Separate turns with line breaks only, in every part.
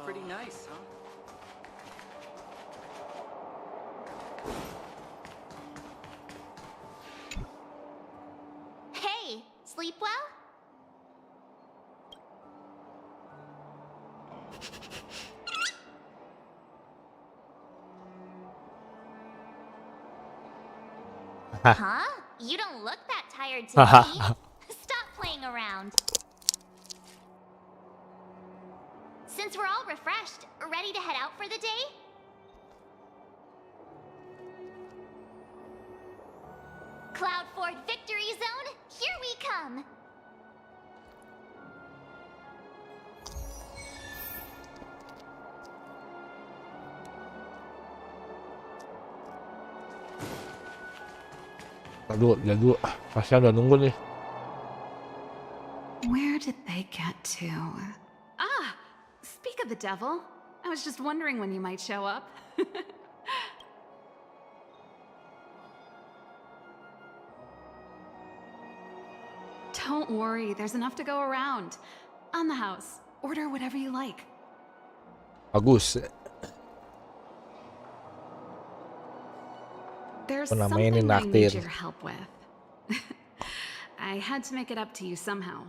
pretty nice, huh?
Hey, sleep well? Huh? You don't look that tired to me. Stop playing around. Since we're all refreshed, ready to head out for the day? Cloud Ford Victory Zone, here we come!
Aduh, ya dulu. Kasihan udah nunggu nih.
Where did they get to? Ah, speak of the devil. I was just wondering when you might show up. Don't worry, there's enough to go around. On the house, order whatever you like.
Bagus.
There's
Namanya
something
ini
I need
naktir.
your help with. I had to make it up to you somehow.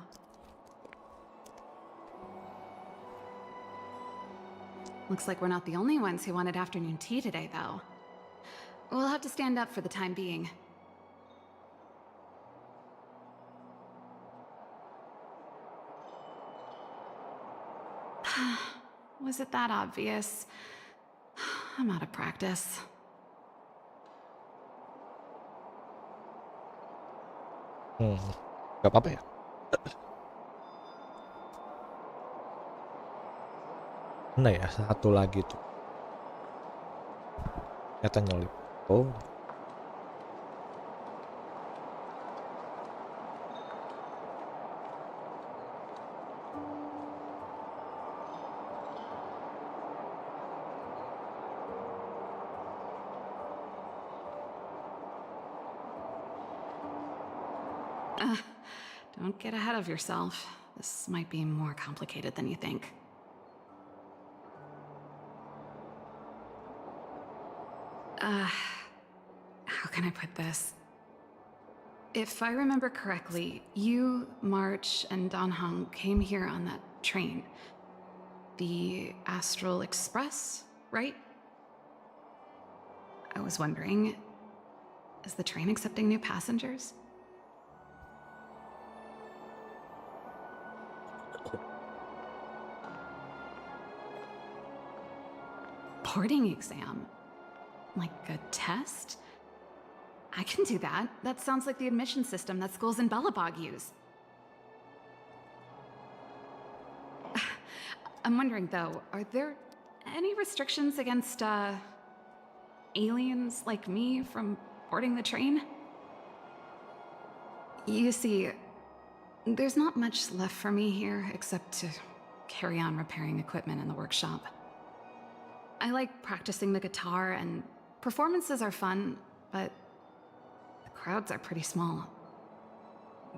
Looks like we're not the only ones who wanted afternoon tea today, though. We'll have to stand up for the time being. Was it that obvious? I'm out of practice.
Gak apa-apa ya. Mana ya satu lagi tuh. Ternyata nyelip. Oh.
Don't get ahead of yourself. This might be more complicated than you think. How can I put this? If I remember correctly, you, March, and Don Hong came here on that train. The Astral Express, right? I was wondering, is the train accepting new passengers? Boarding exam? Like a test? I can do that. That sounds like the admission system that schools in Bellabog use. I'm wondering though, are there any restrictions against, aliens like me from boarding the train? You see, there's not much left for me here except to carry on repairing equipment in the workshop. I like practicing the guitar, and performances are fun, but the crowds are pretty small.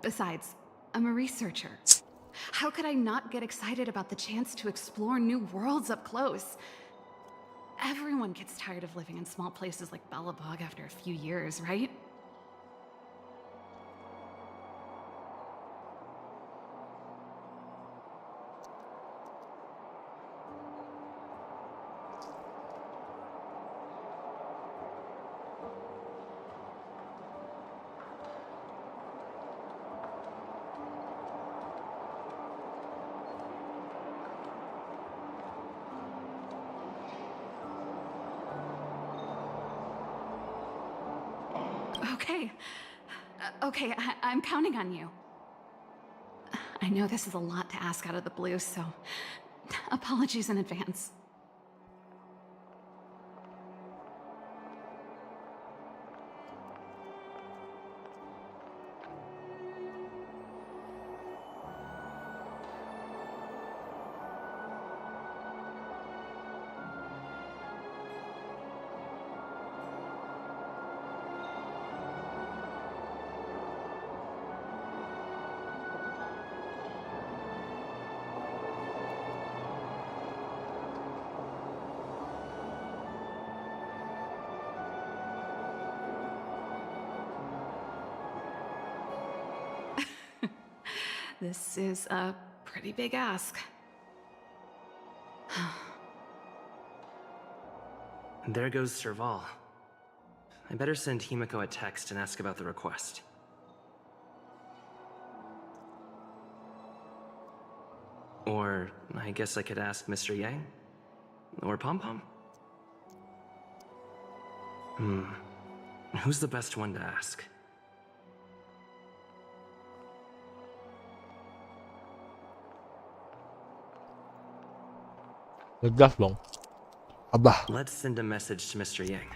Besides, I'm a researcher. How could I not get excited about the chance to explore new worlds up close? Everyone gets tired of living in small places like Bellabog after a few years, right? Okay, I'm counting on you. I know this is a lot to ask out of the blue, so apologies in advance. This is a pretty big ask.
There goes Serval. I better send Himiko a text and ask about the request. Or I guess I could ask Mr. Yang? Or Pom Pom? Who's the best one to ask?
Ngegas dong. Abah.
Let's send a message to Mr. Yang.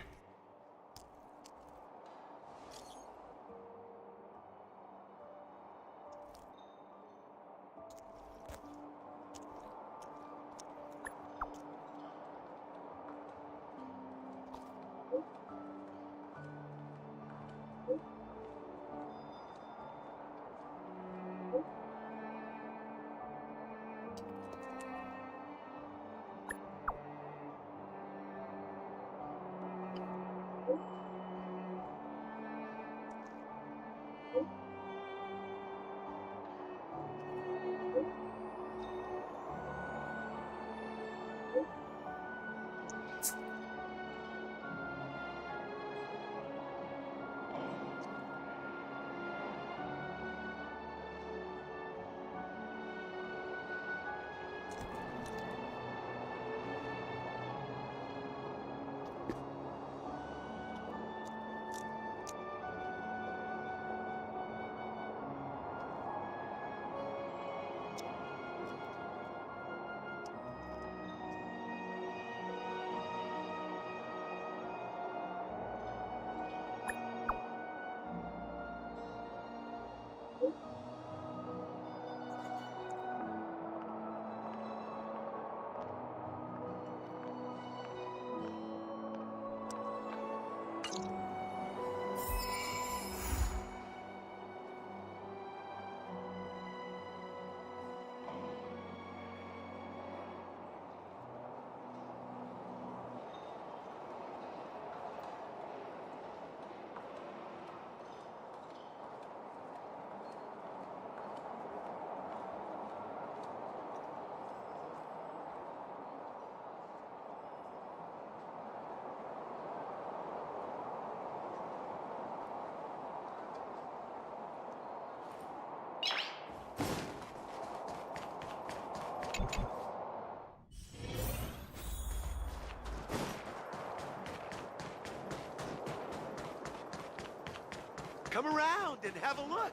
Come around and have a look.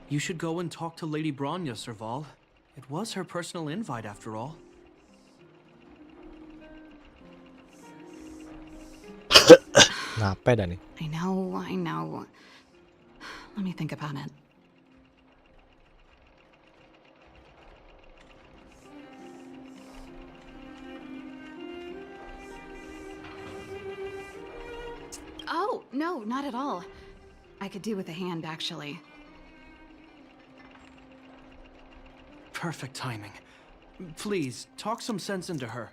You should go and talk to Lady Bronya, Serval. It was her personal invite, after all.
Ngapain dah nih?
I know. Let me think about it. Oh, no, not at all. I could do with a hand, actually.
Perfect timing. Please, talk some sense into her.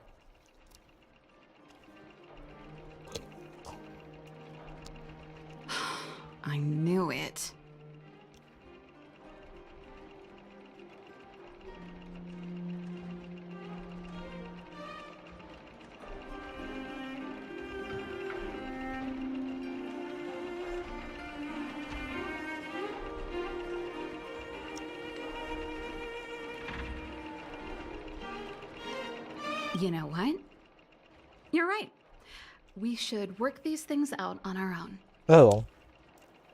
I knew it. You know what? You're right. We should work these things out on our own.
Dong.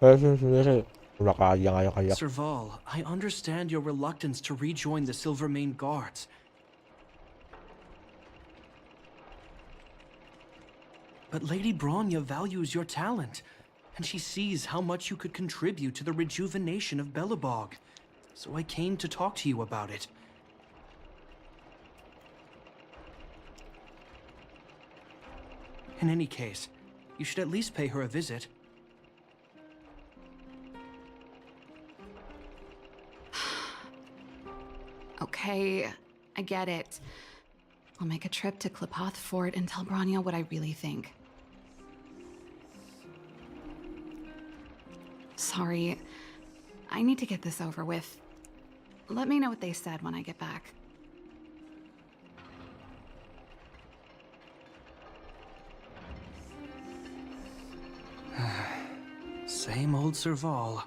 Saya sendiri udah kayak.
Serval, I understand your reluctance to rejoin the Silvermane Guards. But Lady Bronya values your talent, and she sees how much you could contribute to the rejuvenation of Belobog. So I came to talk to you about it. In any case, you should at least pay her a visit.
Okay, I get it. I'll make a trip to Klub Fort and tell Branya what I really think. Sorry, I need to get this over with. Let me know what they said when I get back.
Same old Serval.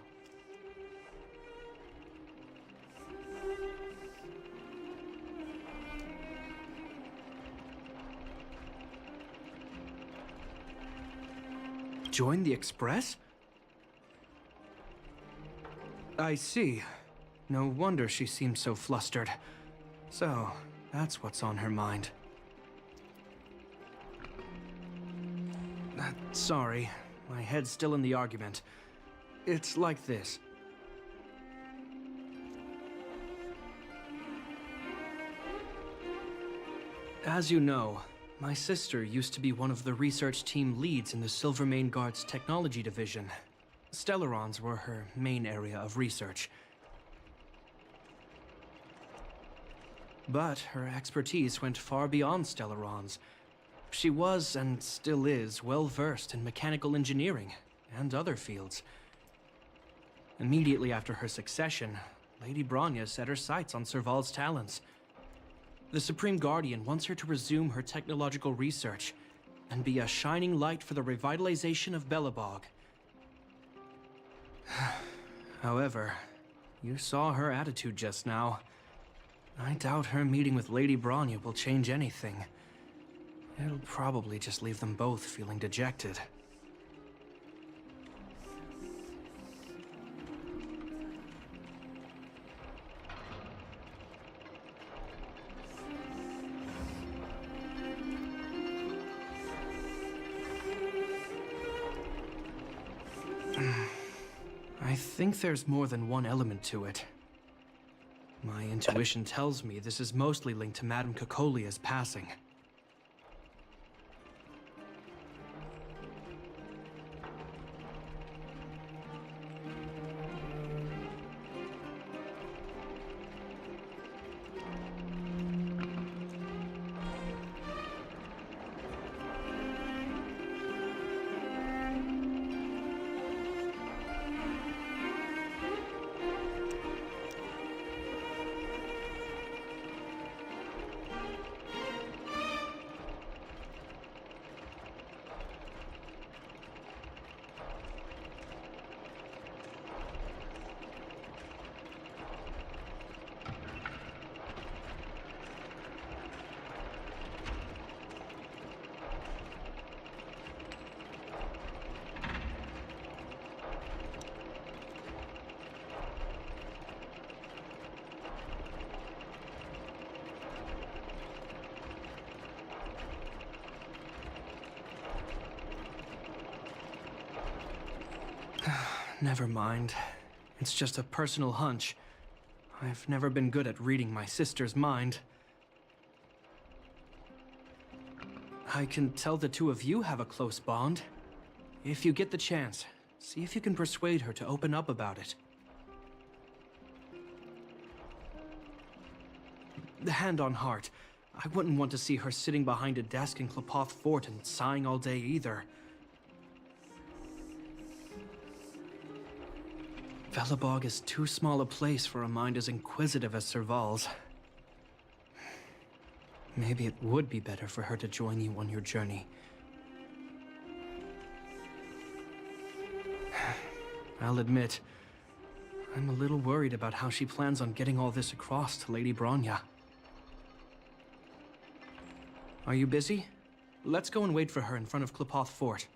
Join the Express? I see. No wonder she seems so flustered. So, that's what's on her mind. Sorry, my head's still in the argument. It's like this. As you know, my sister used to be one of the research team leads in the Silvermane Guard's technology division. Stellarons were her main area of research. But her expertise went far beyond Stellarons. She was, and still is, well-versed in mechanical engineering and other fields. Immediately after her succession, Lady Branya set her sights on Serval's talents. The Supreme Guardian wants her to resume her technological research and be a shining light for the revitalization of Belobog. However, you saw her attitude just now. I doubt her meeting with Lady Branya will change anything. It'll probably just leave them both feeling dejected. I think there's more than one element to it. My intuition tells me this is mostly linked to Madame Cocolia's passing. Never mind. It's just a personal hunch. I've never been good at reading my sister's mind. I can tell the two of you have a close bond. If you get the chance, see if you can persuade her to open up about it. Hand on heart, I wouldn't want to see her sitting behind a desk in Klub Fort and sighing all day either. Belobog is too small a place for a mind as inquisitive as Serval's. Maybe it would be better for her to join you on your journey. I'll admit, I'm a little worried about how she plans on getting all this across to Lady Branya. Are you busy? Let's go and wait for her in front of Klub Fort.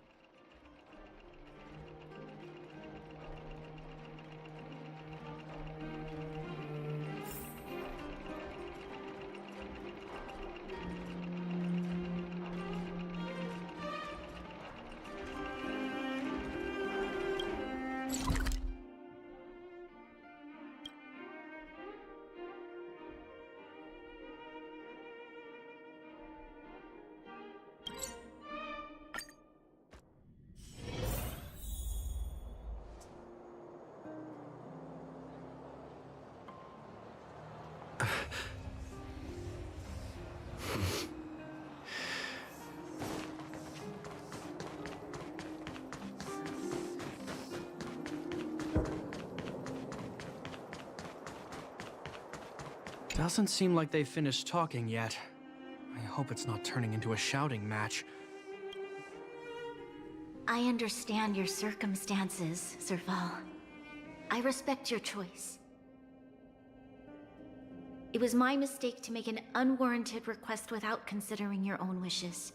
Doesn't seem like they've finished talking yet. I hope it's not turning into a shouting match.
I understand your circumstances, Serval. I respect your choice. It was my mistake to make an unwarranted request without considering your own wishes.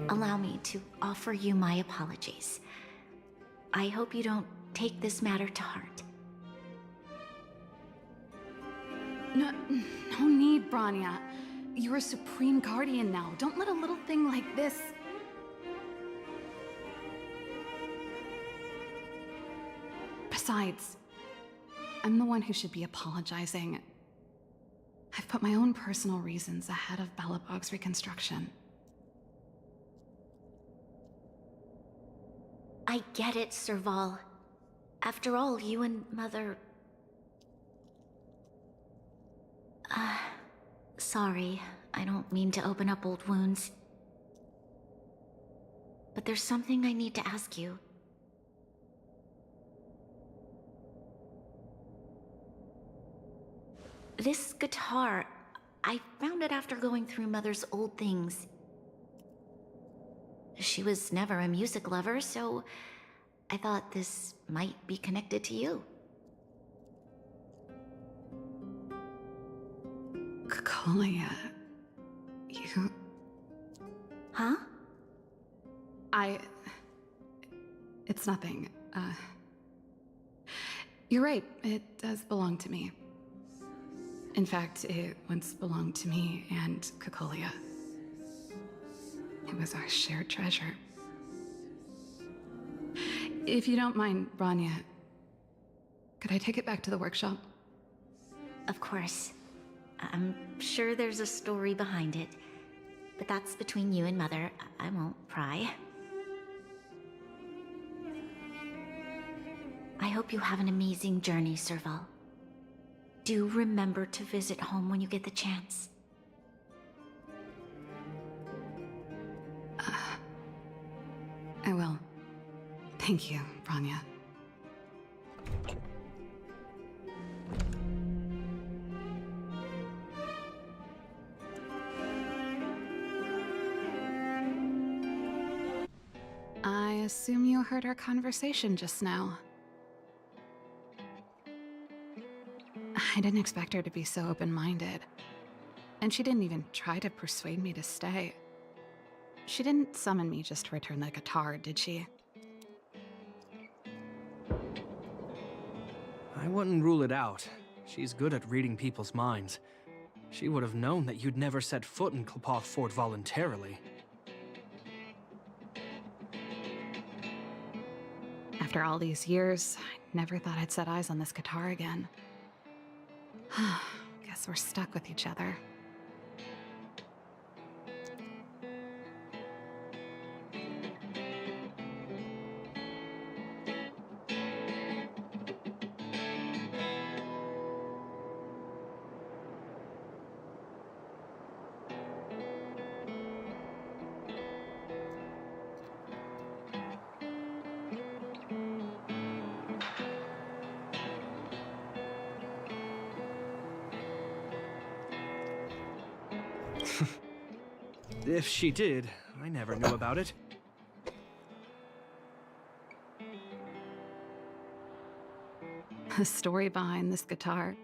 Allow me to offer you my apologies. I hope you don't take this matter to heart.
No need, Branya. You're a supreme guardian now. Don't let a little thing like this... Besides, I'm the one who should be apologizing. I've put my own personal reasons ahead of Balabog's reconstruction.
I get it, Serval. After all, you and Mother... Sorry, I don't mean to open up old wounds. But there's something I need to ask you. This guitar, I found it after going through Mother's old things. She was never a music lover, so I thought this might be connected to you.
Kolia... You...
Huh?
It's nothing. You're right, it does belong to me. In fact, it once belonged to me and Kokolia. It was our shared treasure. If you don't mind, Branya, could I take it back to the workshop?
Of course. I'm sure there's a story behind it. But that's between you and Mother. I won't pry. I hope you have an amazing journey, Serval. Do remember to visit home when you get the chance.
I will. Thank you, Branya. I assume you heard our conversation just now. I didn't expect her to be so open-minded. And she didn't even try to persuade me to stay. She didn't summon me just to return the guitar, did she?
I wouldn't rule it out. She's good at reading people's minds. She would have known that you'd never set foot in Klopoth Fort voluntarily.
After all these years, I never thought I'd set eyes on this guitar again. Guess we're stuck with each other.
If she did, I never knew about it.
The story behind this guitar.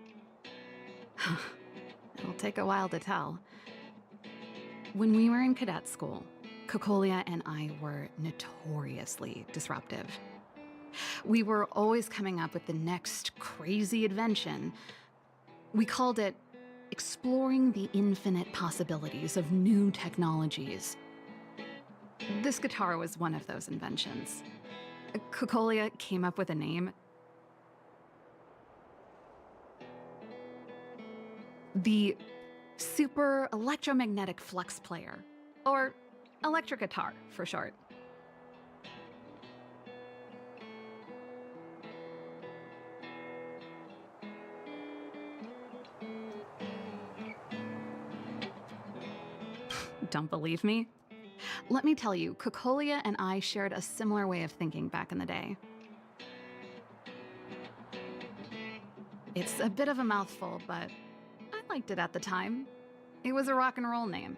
It'll take a while to tell. When we were in cadet school, Kokolia and I were notoriously disruptive. We were always coming up with the next crazy invention. We called it exploring the infinite possibilities of new technologies. This guitar was one of those inventions. Kokolia came up with a name. The Super Electromagnetic Flux Player, or electric guitar for short. Don't believe me? Let me tell you, Kokolia and I shared a similar way of thinking back in the day. It's a bit of a mouthful, but I liked it at the time. It was a rock and roll name.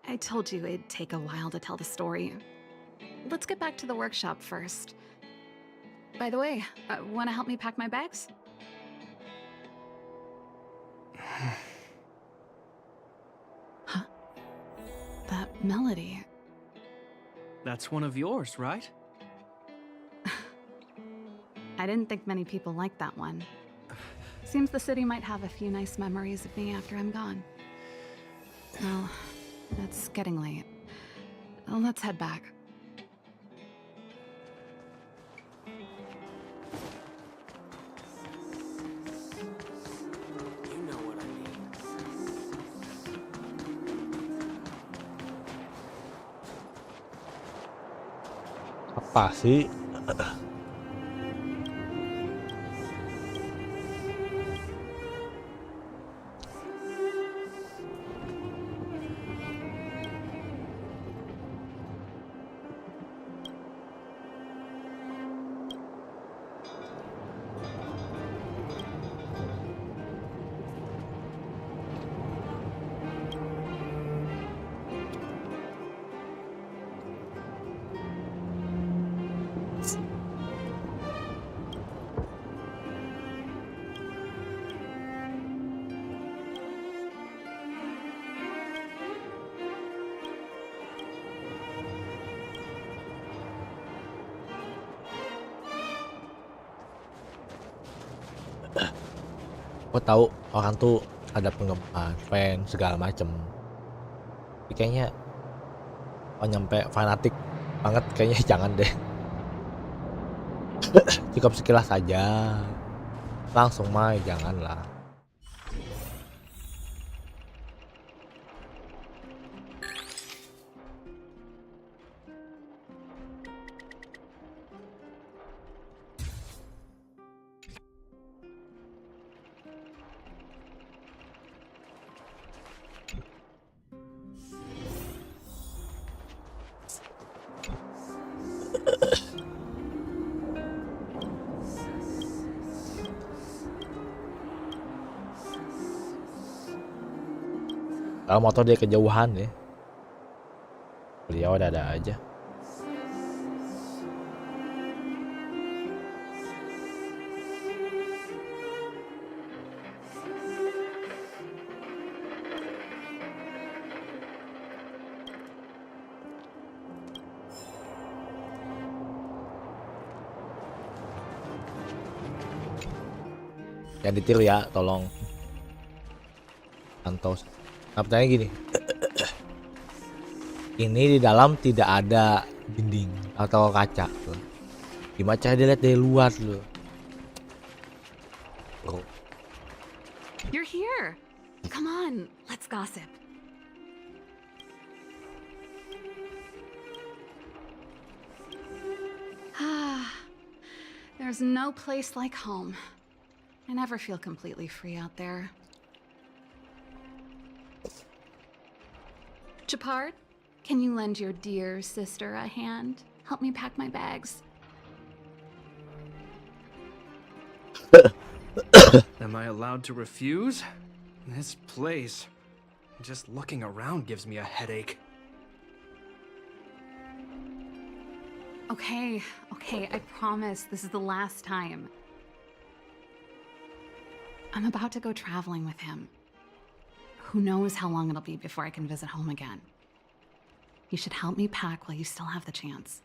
I told you it'd take a while to tell the story. Let's get back to the workshop first. By the way, want to help me pack my bags? Huh? That melody.
That's one of yours, right?
I didn't think many people liked that one. Seems the city might have a few nice memories of me after I'm gone. Well, it's getting late. Let's head back.
You know what I mean.
Apa sih? Gue tahu orang tuh ada penggemar, fans segala macem. Tapi kayaknya kalau nyampe fanatik banget kayaknya jangan deh. Cukup sekilas aja. Langsung mah jangan lah. Kalau motor dia kejauhan ya. Beliau ada aja. Jangan ditiru ya, tolong. Pantau. Nah, pertanyaan gini. Ini di dalam tidak ada dinding atau kaca tuh. Gimana cara dilihat dari luar loh? Bro.
You're here. Come on, let's gossip. There's no place like home. I never feel completely free out there. Chapard, can you lend your dear sister a hand? Help me pack my bags.
Am I allowed to refuse? This place, just looking around gives me a headache.
Okay, I promise this is the last time. I'm about to go traveling with him. Who knows how long it'll be before I can visit home again. You should help me pack while you still have the chance.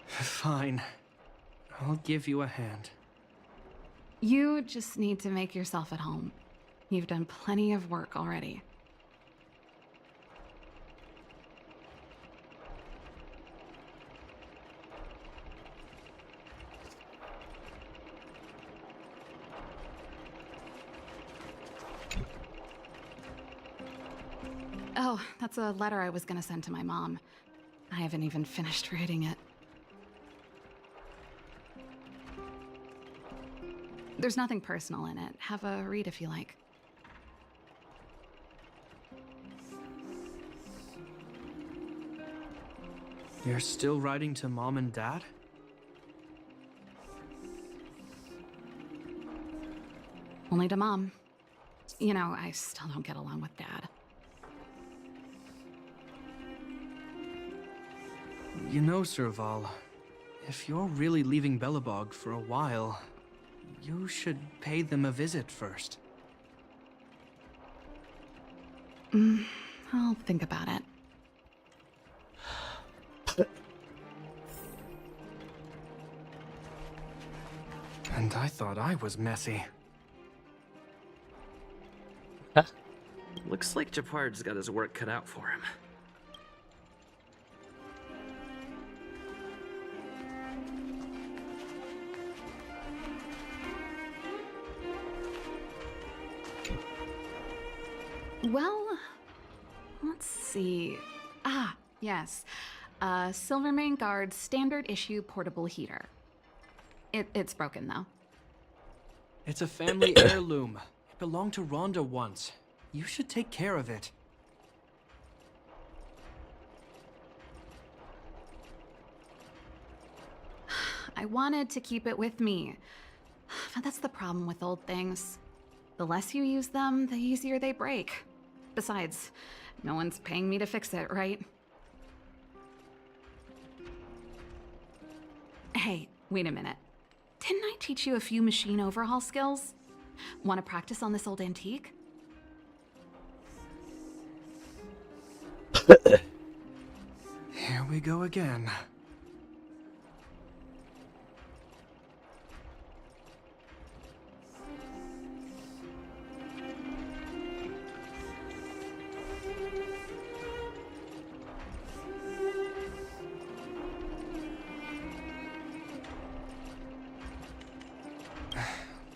Fine. I'll give you a hand.
You just need to make yourself at home. You've done plenty of work already. Oh, that's a letter I was gonna send to my mom. I haven't even finished reading it. There's nothing personal in it. Have a read if you like.
You're still writing to Mom and Dad?
Only to Mom. You know, I still don't get along with Dad.
You know, Serval, if you're really leaving Belobog for a while, you should pay them a visit first.
I'll think about it.
And I thought I was messy.
Looks like Japard's got his work cut out for him.
Well, let's see. Ah, yes. Silvermane Guard standard issue portable heater. It's broken though.
It's a family heirloom. It belonged to Rhonda once. You should take care of it.
I wanted to keep it with me. But that's the problem with old things. The less you use them, the easier they break. Besides, no one's paying me to fix it, right? Hey, wait a minute. Didn't I teach you a few machine overhaul skills? Want to practice on this old antique?
Here we go again.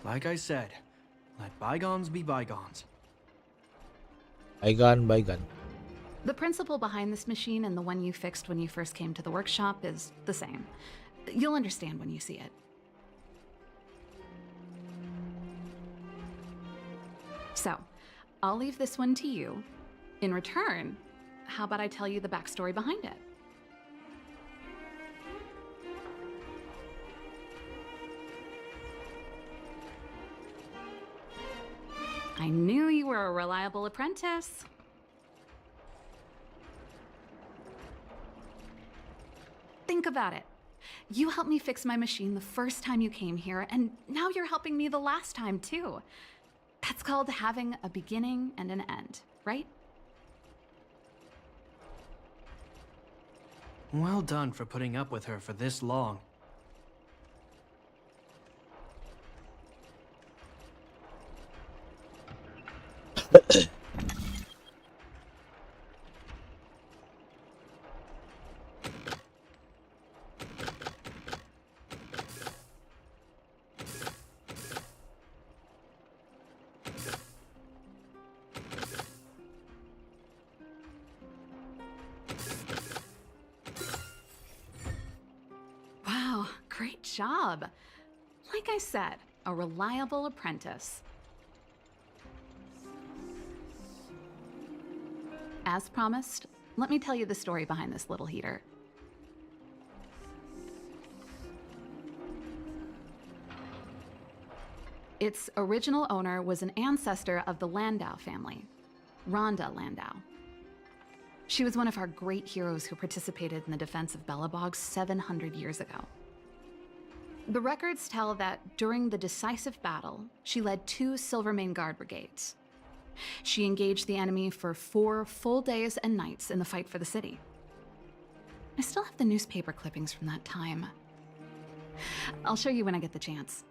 Like I said, let bygones be bygones.
Bygone.
The principle behind this machine and the one you fixed when you first came to the workshop is the same. You'll understand when you see it. So, I'll leave this one to you. In return, how about I tell you the backstory behind it? I knew you were a reliable apprentice. Think about it. You helped me fix my machine the first time you came here, and now you're helping me the last time, too. That's called having a beginning and an end, right?
Well done for putting up with her for this long.
Wow, great job. Like I said, a reliable apprentice. As promised, let me tell you the story behind this little heater. Its original owner was an ancestor of the Landau family, Rhonda Landau. She was one of our great heroes who participated in the defense of Belobog 700 years ago. The records tell that during the decisive battle, she led 2 Silvermane Guard brigades. She engaged the enemy for 4 full days and nights in the fight for the city. I still have the newspaper clippings from that time. I'll show you when I get the chance.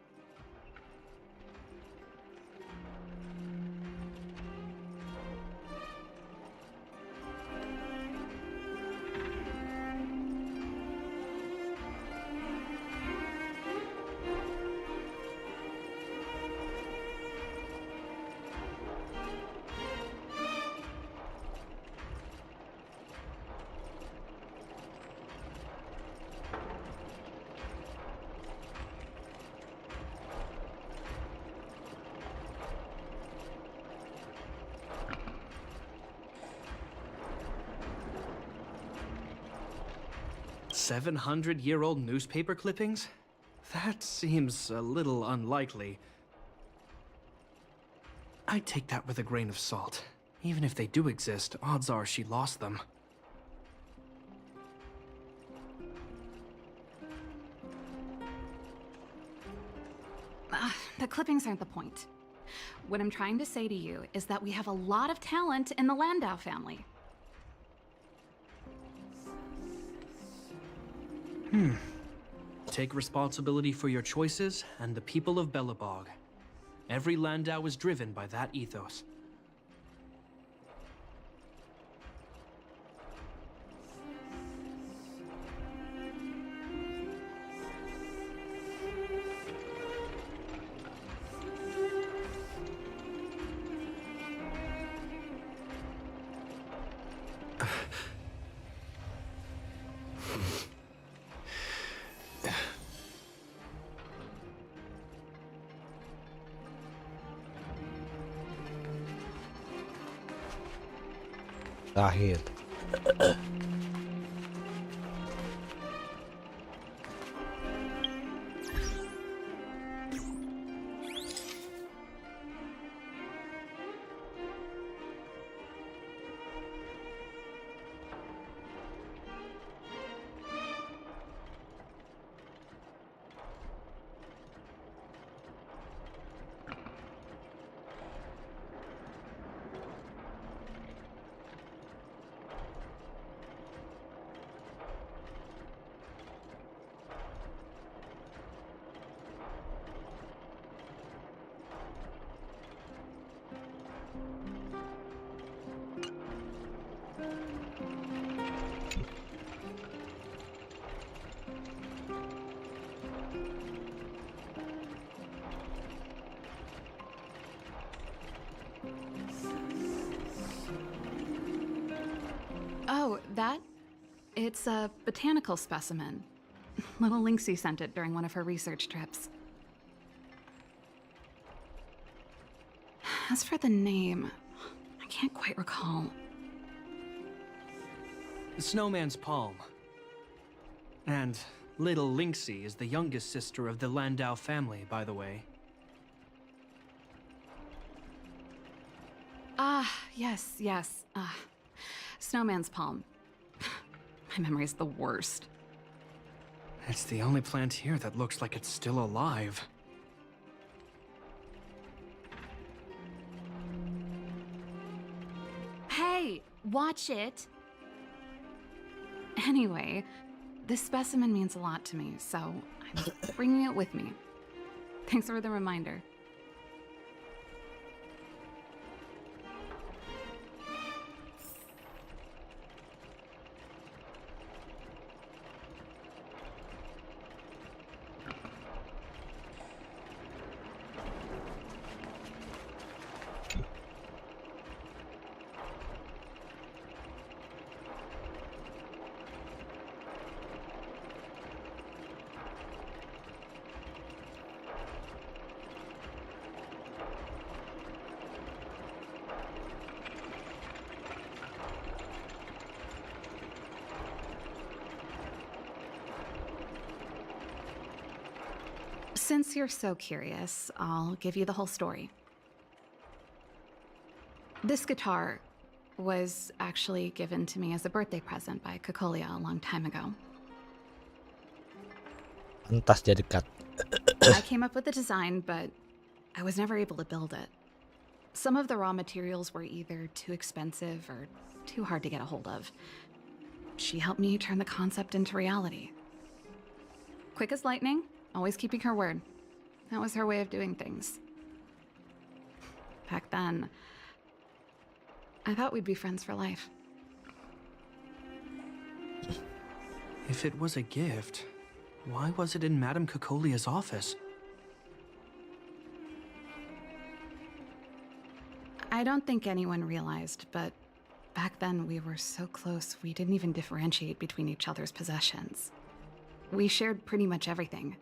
700-year-old newspaper clippings? That seems a little unlikely. I'd take that with a grain of salt. Even if they do exist, odds are she lost them.
The clippings aren't the point. What I'm trying to say to you is that we have a lot of talent in the Landau family.
Take responsibility for your choices and the people of Belobog. Every Landau is driven by that ethos.
Terakhir.
Oh, that? It's a botanical specimen. Little Lynxie sent it during one of her research trips. As for the name, I can't quite recall.
The Snowman's Palm. And little Lynxie is the youngest sister of the Landau family, by the way.
Ah, yes. Snowman's Palm. My memory's the worst.
It's the only plant here that looks like it's still alive.
Hey, watch it! Anyway, this specimen means a lot to me, so I'm bringing it with me. Thanks for the reminder. Since you're so curious, I'll give you the whole story. This guitar was actually given to me as a birthday present by Kokolia a long time ago.
Pantas dia dekat.
I came up with the design, but I was never able to build it. Some of the raw materials were either too expensive or too hard to get a hold of. She helped me turn the concept into reality. Quick as lightning, always keeping her word. That was her way of doing things. Back then, I thought we'd be friends for life.
If it was a gift, why was it in Madame Kokolia's office?
I don't think anyone realized, but back then we were so close we didn't even differentiate between each other's possessions. We shared pretty much everything.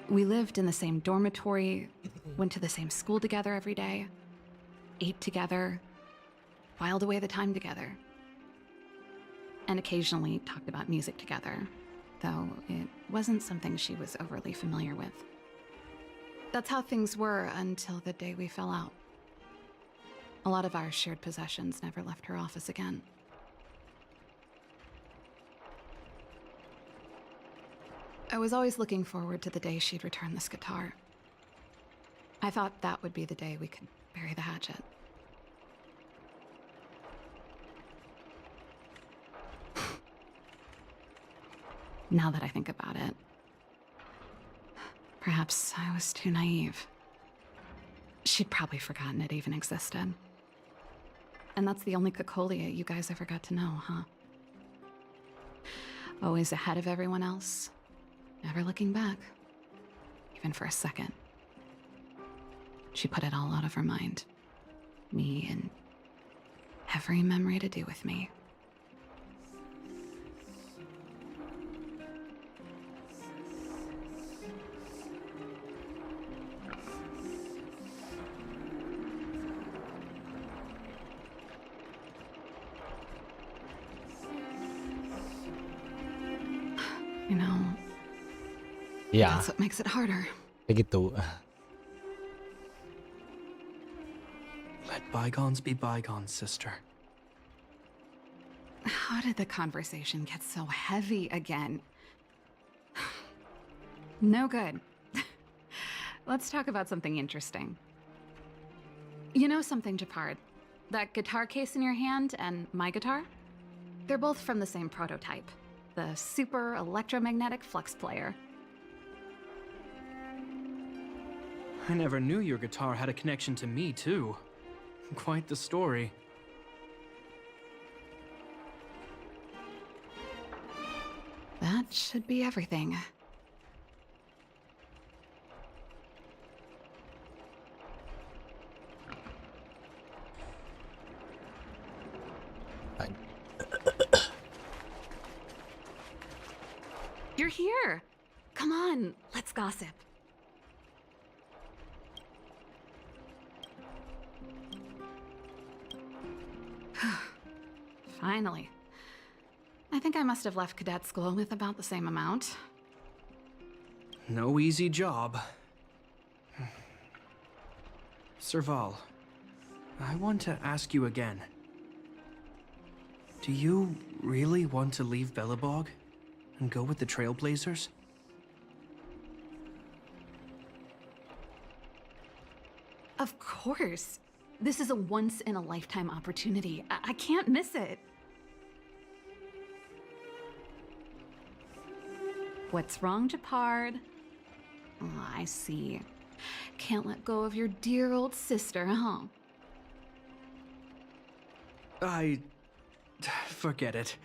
We lived in the same dormitory, went to the same school together every day, ate together, whiled away the time together. and occasionally talked about music together, though it wasn't something she was overly familiar with. That's how things were until the day we fell out. A lot of our shared possessions never left her office again. I was always looking forward to the day she'd return this guitar. I thought that would be the day we could bury the hatchet. Now that I think about it, perhaps I was too naive. She'd probably forgotten it even existed. And that's the only Cocolia you guys ever got to know, huh? Always ahead of everyone else, never looking back, even for a second. She put it all out of her mind. Me and every memory to do with me. You know,
Iya,
that's what makes it harder.
kayak gitu.
Let bygones be bygones, sister.
How did the conversation get so heavy again? No good. Let's talk about something interesting. You know something, Japard? That guitar case in your hand and my guitar? They're both from the same prototype. The super electromagnetic flux player.
I never knew your guitar had a connection to me, too. Quite the story.
That should be everything. You're here! Come on, let's gossip. Finally. I think I must have left cadet school with about the same amount.
No easy job. Serval, I want to ask you again. Do you really want to leave Belobog and go with the Trailblazers?
Of course. This is a once-in-a-lifetime opportunity. I can't miss it. What's wrong, Japard? Oh, I see. Can't let go of your dear old sister, huh?
Forget it.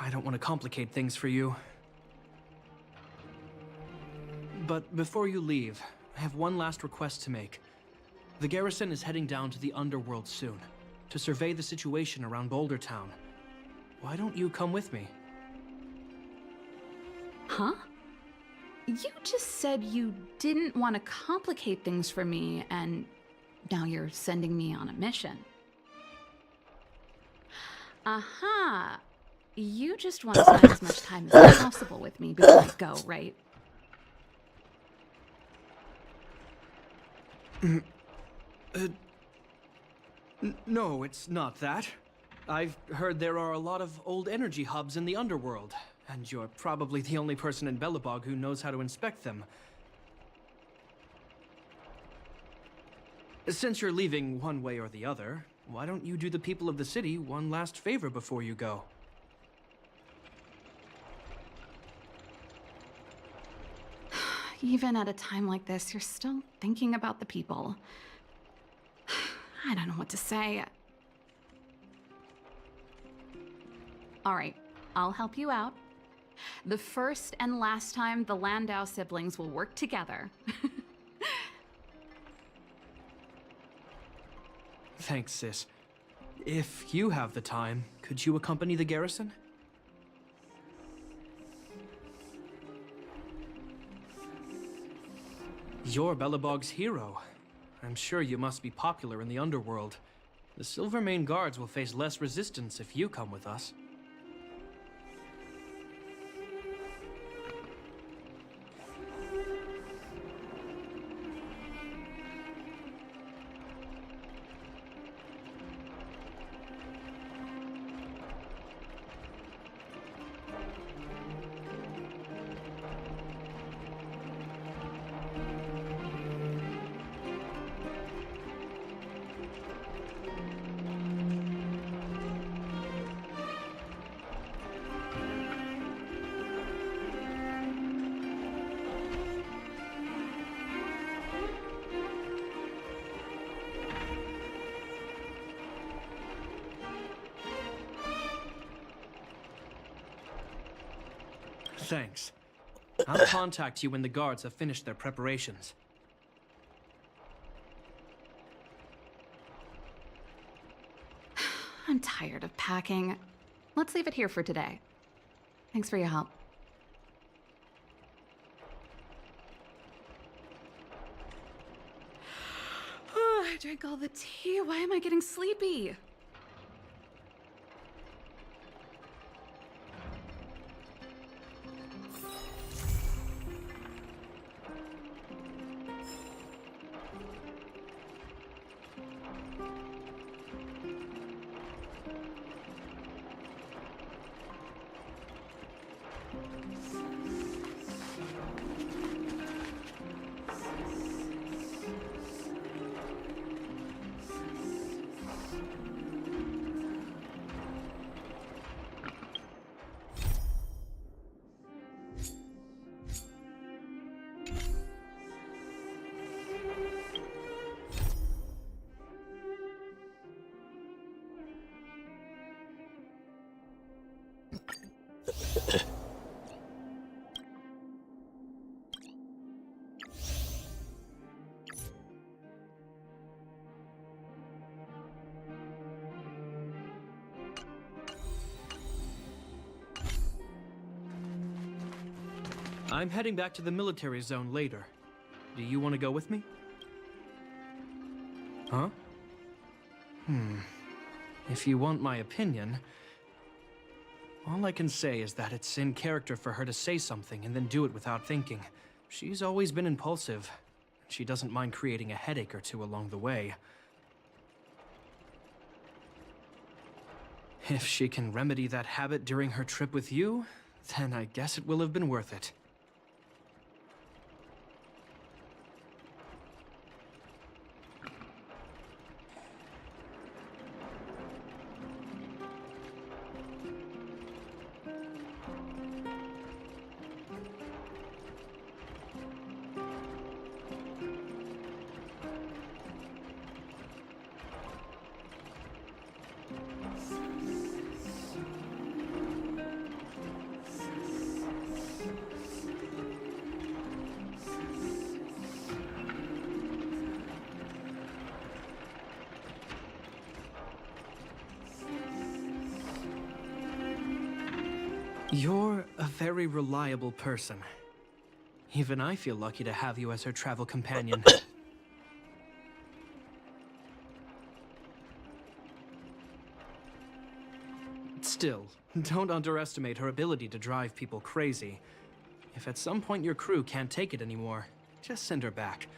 I don't want to complicate things for you. But before you leave, I have one last request to make. The garrison is heading down to the underworld soon, to survey the situation around Boulder Town. Why don't you come with me?
Huh? You just said you didn't want to complicate things for me, and now you're sending me on a mission. Aha! You just want to spend as much time as possible with me before I go, right?
No, it's not that. I've heard there are a lot of old energy hubs in the underworld, and you're probably the only person in Belobog who knows how to inspect them. Since you're leaving one way or the other, why don't you do the people of the city one last favor before you go?
Even at a time like this, you're still thinking about the people. I don't know what to say. All right, I'll help you out. The first and last time the Landau siblings will work together.
Thanks, sis. If you have the time, could you accompany the garrison? You're Belobog's hero. I'm sure you must be popular in the underworld. The Silvermane Guards will face less resistance if you come with us. Thanks. I'll contact you when the guards have finished their preparations.
I'm tired of packing. Let's leave it here for today. Thanks for your help. Oh, I drank all the tea. Why am I getting sleepy?
I'm heading back to the military zone later. Do you want to go with me? Huh? If you want my opinion, all I can say is that it's in character for her to say something and then do it without thinking. She's always been impulsive. She doesn't mind creating a headache or two along the way. If she can remedy that habit during her trip with you, then I guess it will have been worth it. You're a very reliable person. Even I feel lucky to have you as her travel companion. Still, don't underestimate her ability to drive people crazy. If at some point your crew can't take it anymore, just send her back.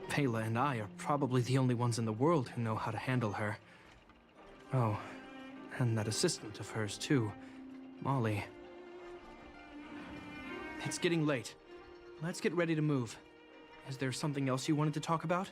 Pela and I are probably the only ones in the world who know how to handle her. Oh, and that assistant of hers too, Molly. It's getting late. Let's get ready to move. Is there something else you wanted to talk about?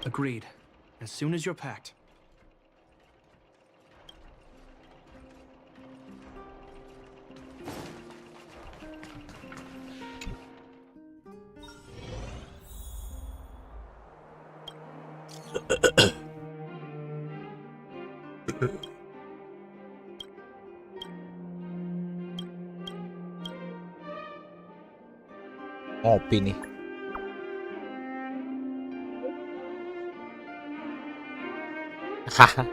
Agreed. As soon as you're packed.
Ngopi nih. Haha.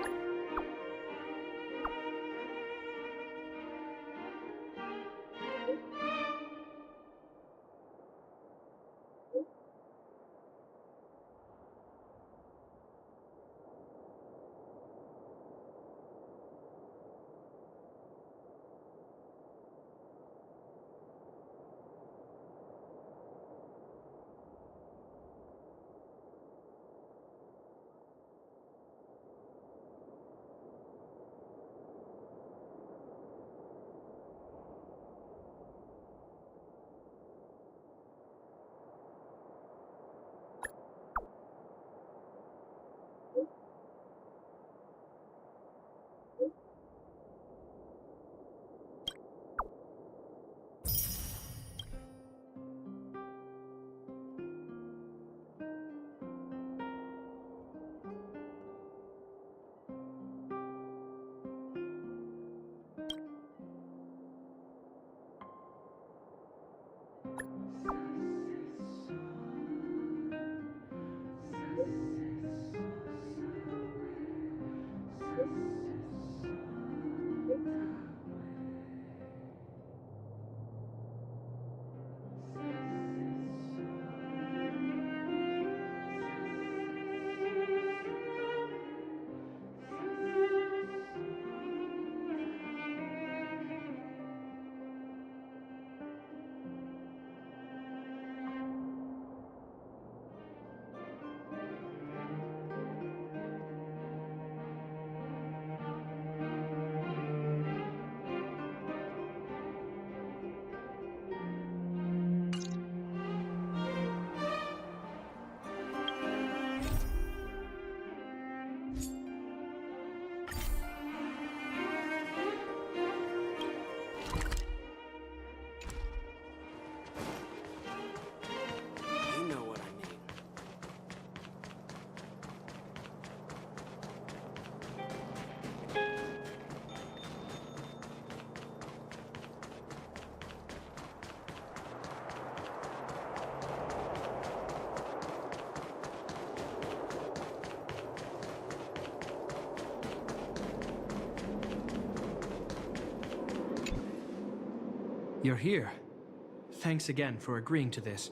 You're here. Thanks again for agreeing to this.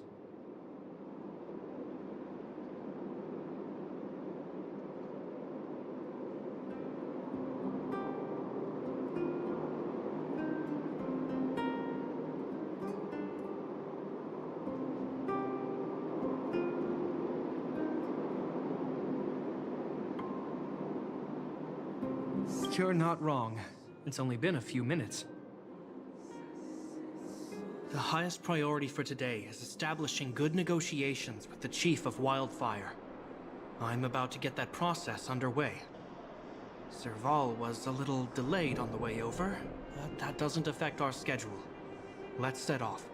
You're not wrong. It's only been a few minutes. The highest priority for today is establishing good negotiations with the chief of Wildfire. I'm about to get that process underway. Serval was a little delayed on the way over, but that doesn't affect our schedule. Let's set off.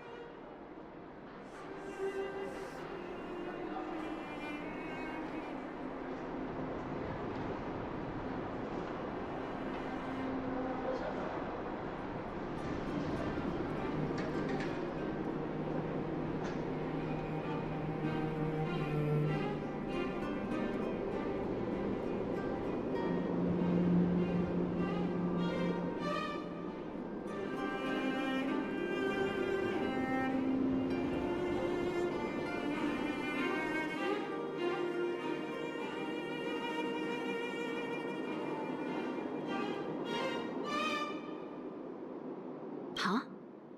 Huh?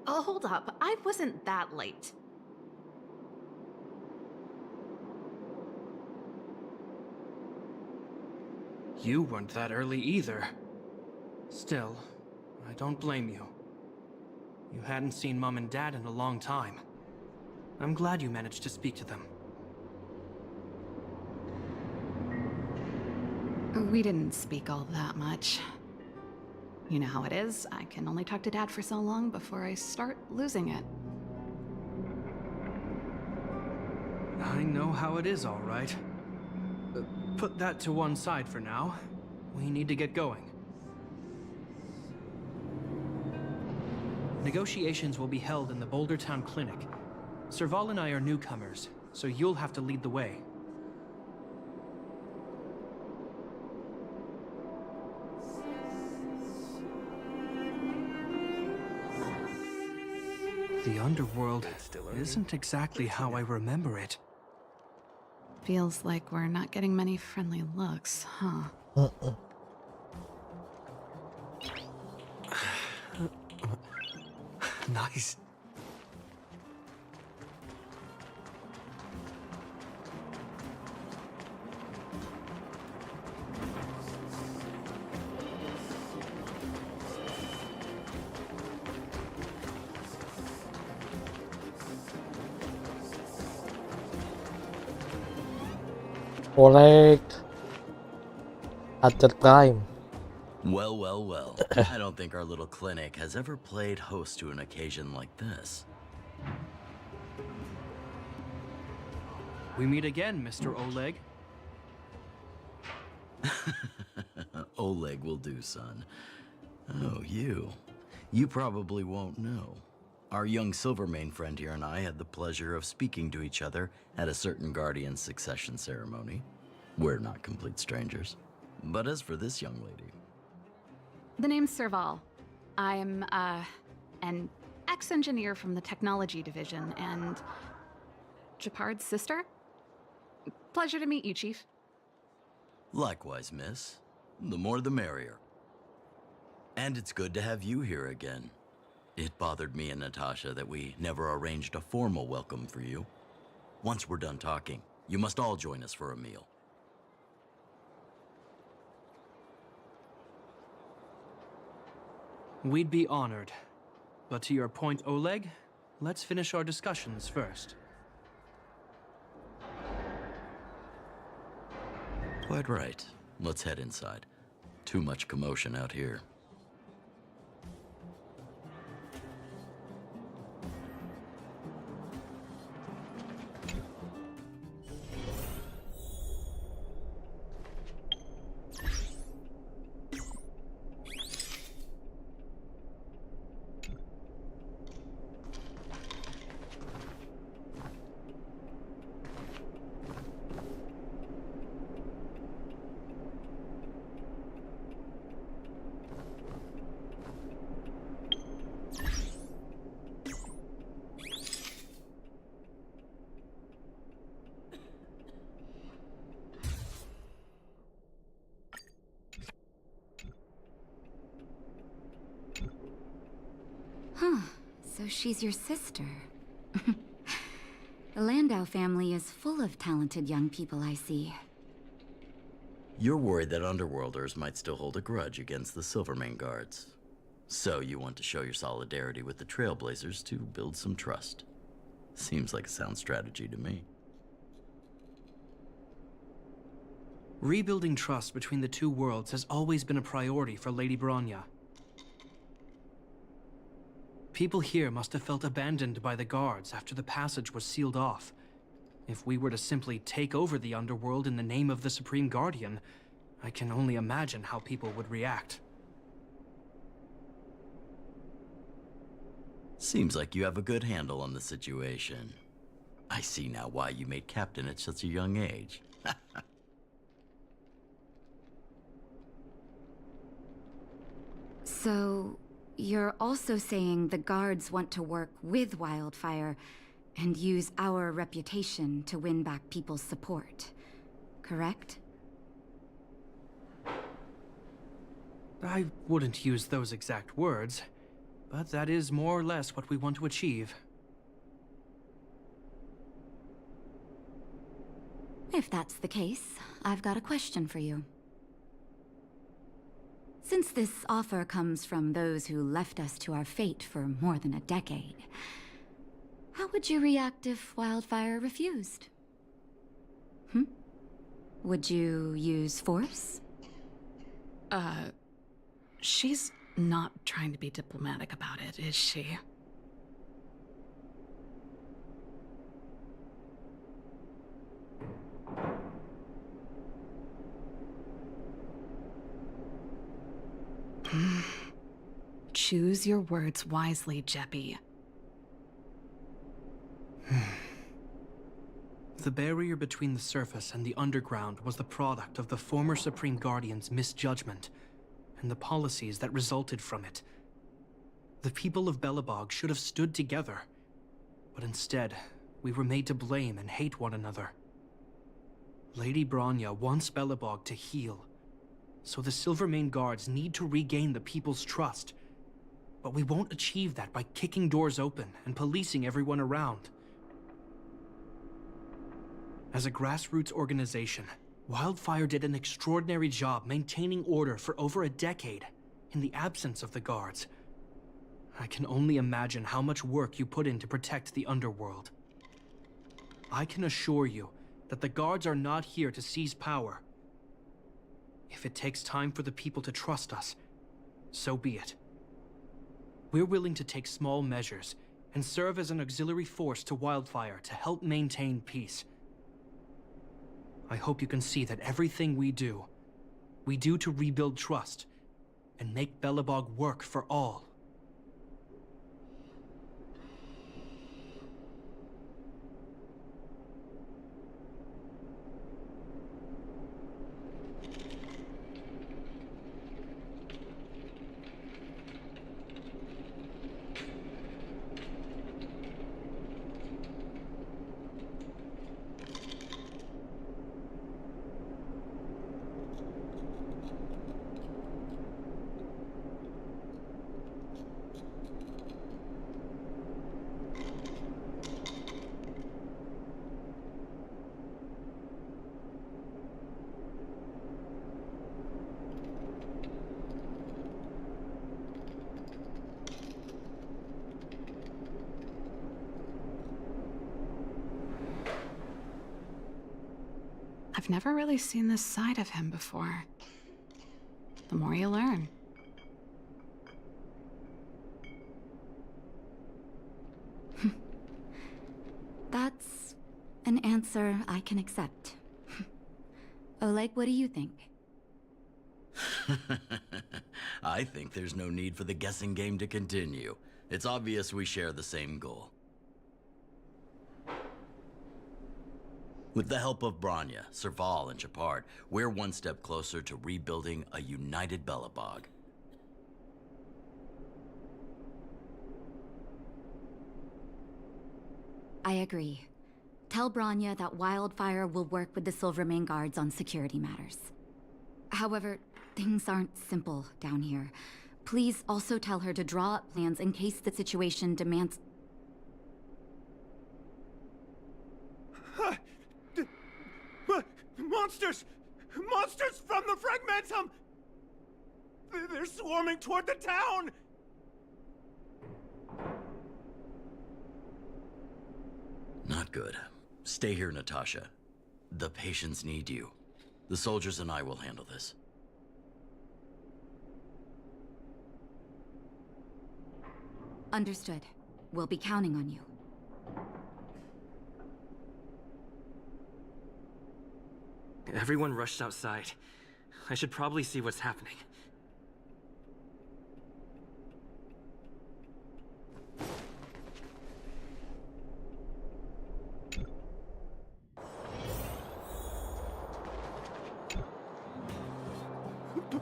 Oh, hold up. I wasn't that late.
You weren't that early either. Still, I don't blame you. You hadn't seen Mom and Dad in a long time. I'm glad you managed to speak to them.
We didn't speak all that much. You know how it is. I can only talk to Dad for so long before I start losing it.
I know how it is, all right. Put that to one side for now. We need to get going. Negotiations will be held in the Boulder Town Clinic. Serval and I are newcomers, so you'll have to lead the way. The underworld isn't exactly how I remember it.
Feels like we're not getting many friendly looks, huh?
Nice.
Korek Acer Prime.
Well, well, well. I don't think our little clinic has ever played host to an occasion like this.
We meet again, Mr. Oleg.
Oleg will do, son. Oh, you. You probably won't know. Our young Silvermane friend here and I had the pleasure of speaking to each other at a certain Guardian succession ceremony. We're not complete strangers. But as for this young lady...
The name's Serval. I'm, an ex-engineer from the technology division, and... Japard's sister? Pleasure to meet you, Chief.
Likewise, miss. The more the merrier. And it's good to have you here again. It bothered me and Natasha that we never arranged a formal welcome for you. Once we're done talking, you must all join us for a meal.
We'd be honored. But to your point, Oleg, let's finish our discussions first.
Quite right. Let's head inside. Too much commotion out here.
Huh, so she's your sister. The Landau family is full of talented young people, I see.
You're worried that Underworlders might still hold a grudge against the Silvermane guards. So you want to show your solidarity with the Trailblazers to build some trust. Seems like a sound strategy to me.
Rebuilding trust between the two worlds has always been a priority for Lady Bronya. People here must have felt abandoned by the guards after the passage was sealed off. If we were to simply take over the underworld in the name of the Supreme Guardian, I can only imagine how people would react.
Seems like you have a good handle on the situation. I see now why you made captain at such a young age.
So, you're also saying the guards want to work with Wildfire and use our reputation to win back people's support, correct?
I wouldn't use those exact words, but that is more or less what we want to achieve.
If that's the case, I've got a question for you. Since this offer comes from those who left us to our fate for more than a decade, how would you react if Wildfire refused? Would you use force?
She's not trying to be diplomatic about it, is she? Choose your words wisely, Jeppy.
The barrier between the surface and the underground was the product of the former Supreme Guardian's misjudgment and the policies that resulted from it. The people of Belobog should have stood together, but instead, we were made to blame and hate one another. Lady Bronya wants Belobog to heal, so the Silvermane guards need to regain the people's trust. But we won't achieve that by kicking doors open and policing everyone around. As a grassroots organization, Wildfire did an extraordinary job maintaining order for over a decade in the absence of the guards. I can only imagine how much work you put in to protect the underworld. I can assure you that the guards are not here to seize power. If it takes time for the people to trust us, so be it. We're willing to take small measures and serve as an auxiliary force to Wildfire to help maintain peace. I hope you can see that everything we do to rebuild trust and make Belobog work for all.
I've never really seen this side of him before. The more you learn.
That's an answer I can accept. Oleg, what do you think?
I think there's no need for the guessing game to continue. It's obvious we share the same goal. With the help of Bronya, Serval, and Shepard, we're one step closer to rebuilding a united Belobog.
I agree. Tell Bronya that Wildfire will work with the Silvermane guards on security matters. However, things aren't simple down here. Please also tell her to draw up plans in case the situation demands...
Monsters! Monsters from the Fragmentum! They're swarming toward the town!
Not good. Stay here, Natasha. The patients need you. The soldiers and I will handle this.
Understood. We'll be counting on you.
Everyone rushed outside. I should probably see what's happening.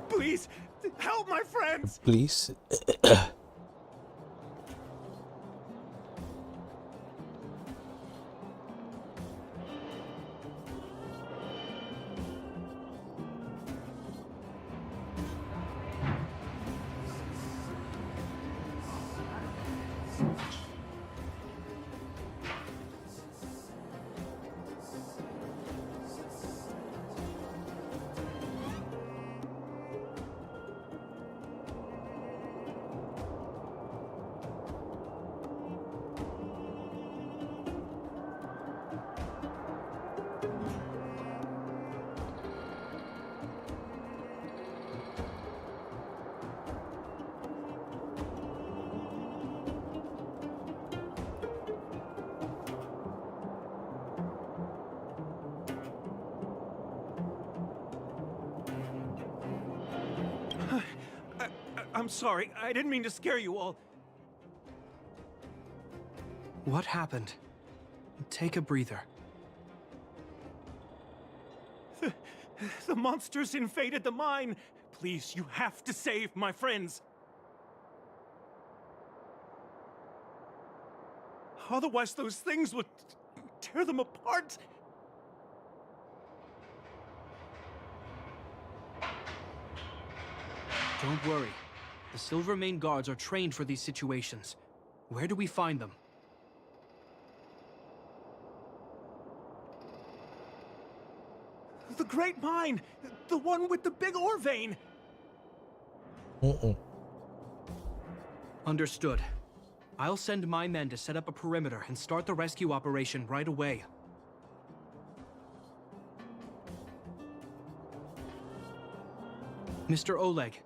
Please, help my friends!
Please.
I'm sorry, I didn't mean to scare you all.
What happened? Take a breather.
The monsters invaded the mine. Please, you have to save my friends. Otherwise, those things would tear them apart.
Don't worry. The Silvermane guards are trained for these situations. Where do we find them?
The Great Mine! The one with the big ore vein!
Understood. I'll send my men to set up a perimeter and start the rescue operation right away. Mr. Oleg,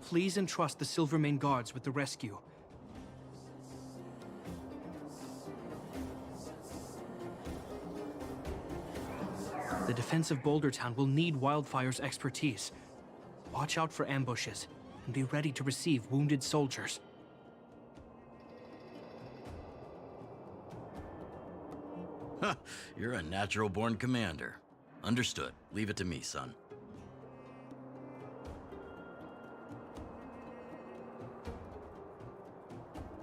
please entrust the Silvermane guards with the rescue. The defense of Boulder Town will need Wildfire's expertise. Watch out for ambushes, and be ready to receive wounded soldiers.
You're a natural-born commander. Understood. Leave it to me, son.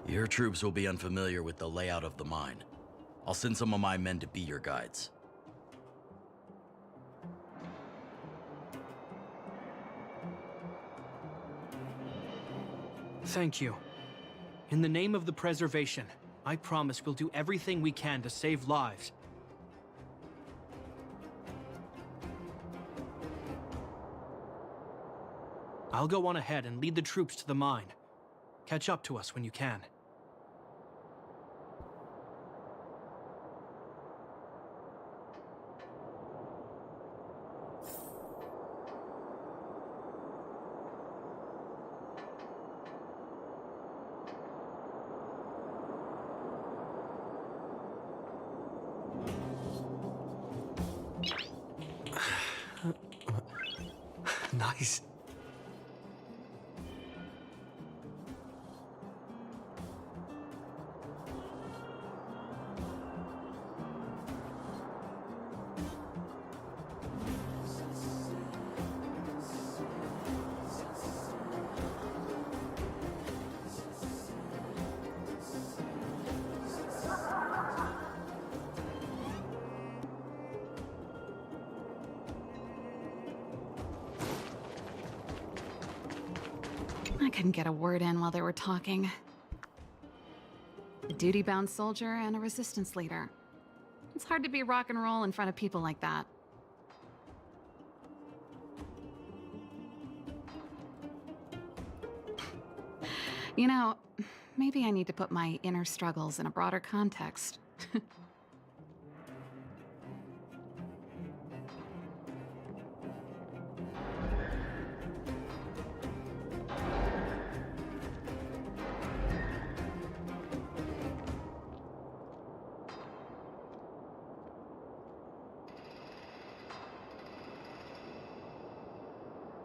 Your troops will be unfamiliar with the layout of the mine. I'll send some of my men to be your guides.
Thank you. In the name of the preservation, I promise we'll do everything we can to save lives. I'll go on ahead and lead the troops to the mine. Catch up to us when you can.
Nice.
couldn't get a word in while they were talking. A duty-bound soldier and a resistance leader. It's hard to be rock and roll in front of people like that. You know, maybe I need to put my inner struggles in a broader context.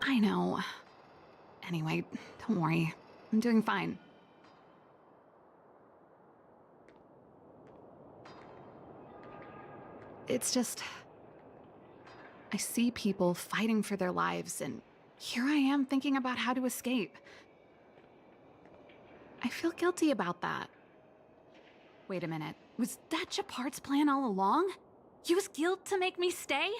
I know. Anyway, don't worry. I'm doing fine. It's just... I see people fighting for their lives, and here I am thinking about how to escape. I feel guilty about that. Wait a minute. Was that Japard's plan all along? Use guilt to make me stay?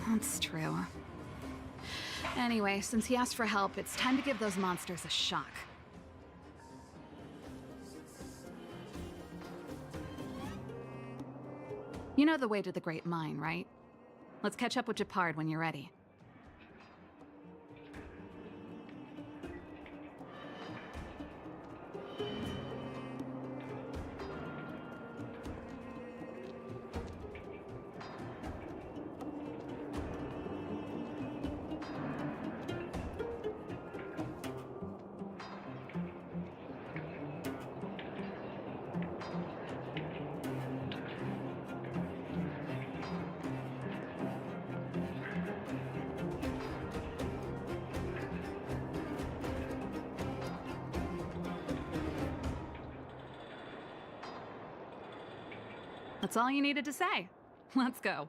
That's true. Anyway, since he asked for help, it's time to give those monsters a shock. You know the way to the Great Mine, right? Let's catch up with Japard when you're ready. That's all you needed to say. Let's go.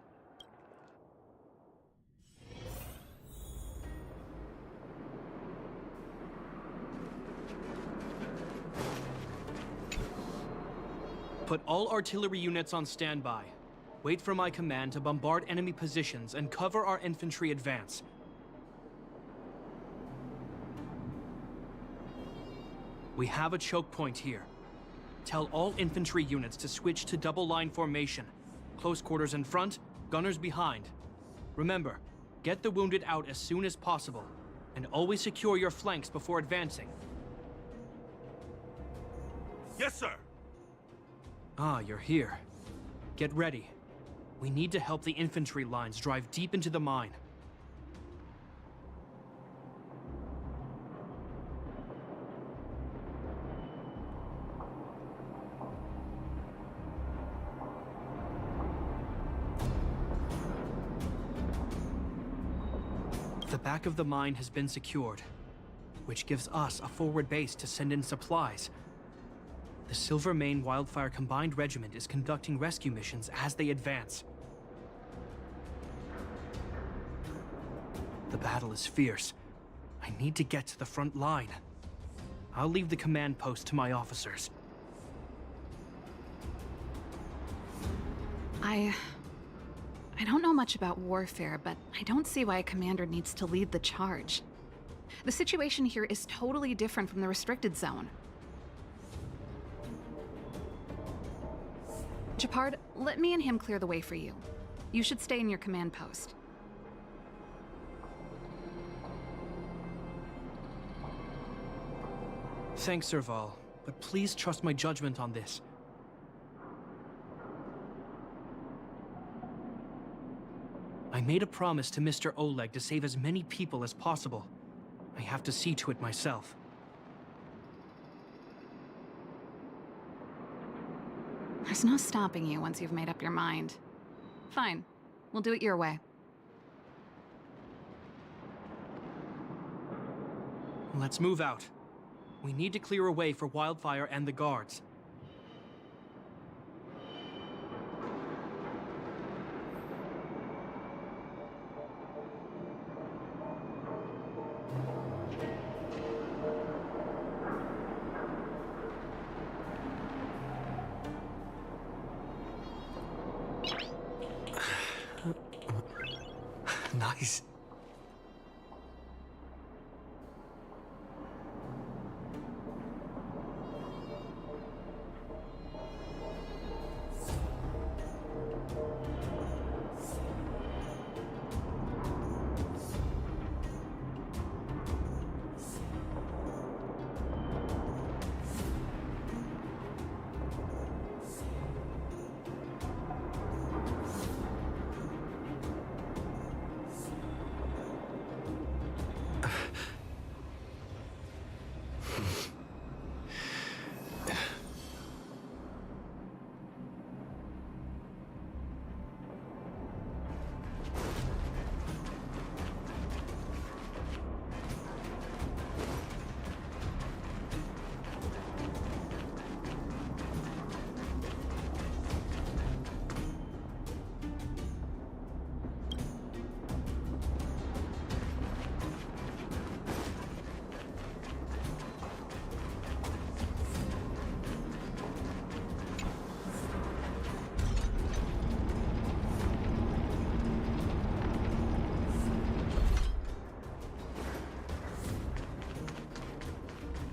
Put all artillery units on standby. Wait for my command to bombard enemy positions and cover our infantry advance. We have a choke point here. Tell all infantry units to switch to double-line formation. Close quarters in front, gunners behind. Remember, get the wounded out as soon as possible, and always secure your flanks before advancing.
Yes, sir.
Ah, you're here. Get ready. We need to help the infantry lines drive deep into the mine. The back of the mine has been secured, which gives us a forward base to send in supplies. The Silvermane Wildfire Combined Regiment is conducting rescue missions as they advance. The battle is fierce. I need to get to the front line. I'll leave the command post to my officers.
I don't know much about warfare, but I don't see why a commander needs to lead the charge. The situation here is totally different from the restricted zone. Japard, let me and him clear the way for you. You should stay in your command post.
Thanks, Serval, but please trust my judgment on this. I made a promise to Mr. Oleg to save as many people as possible. I have to see to it myself.
There's no stopping you once you've made up your mind. Fine. We'll do it your way.
Let's move out. We need to clear a way for Wildfire and the guards.
Nice.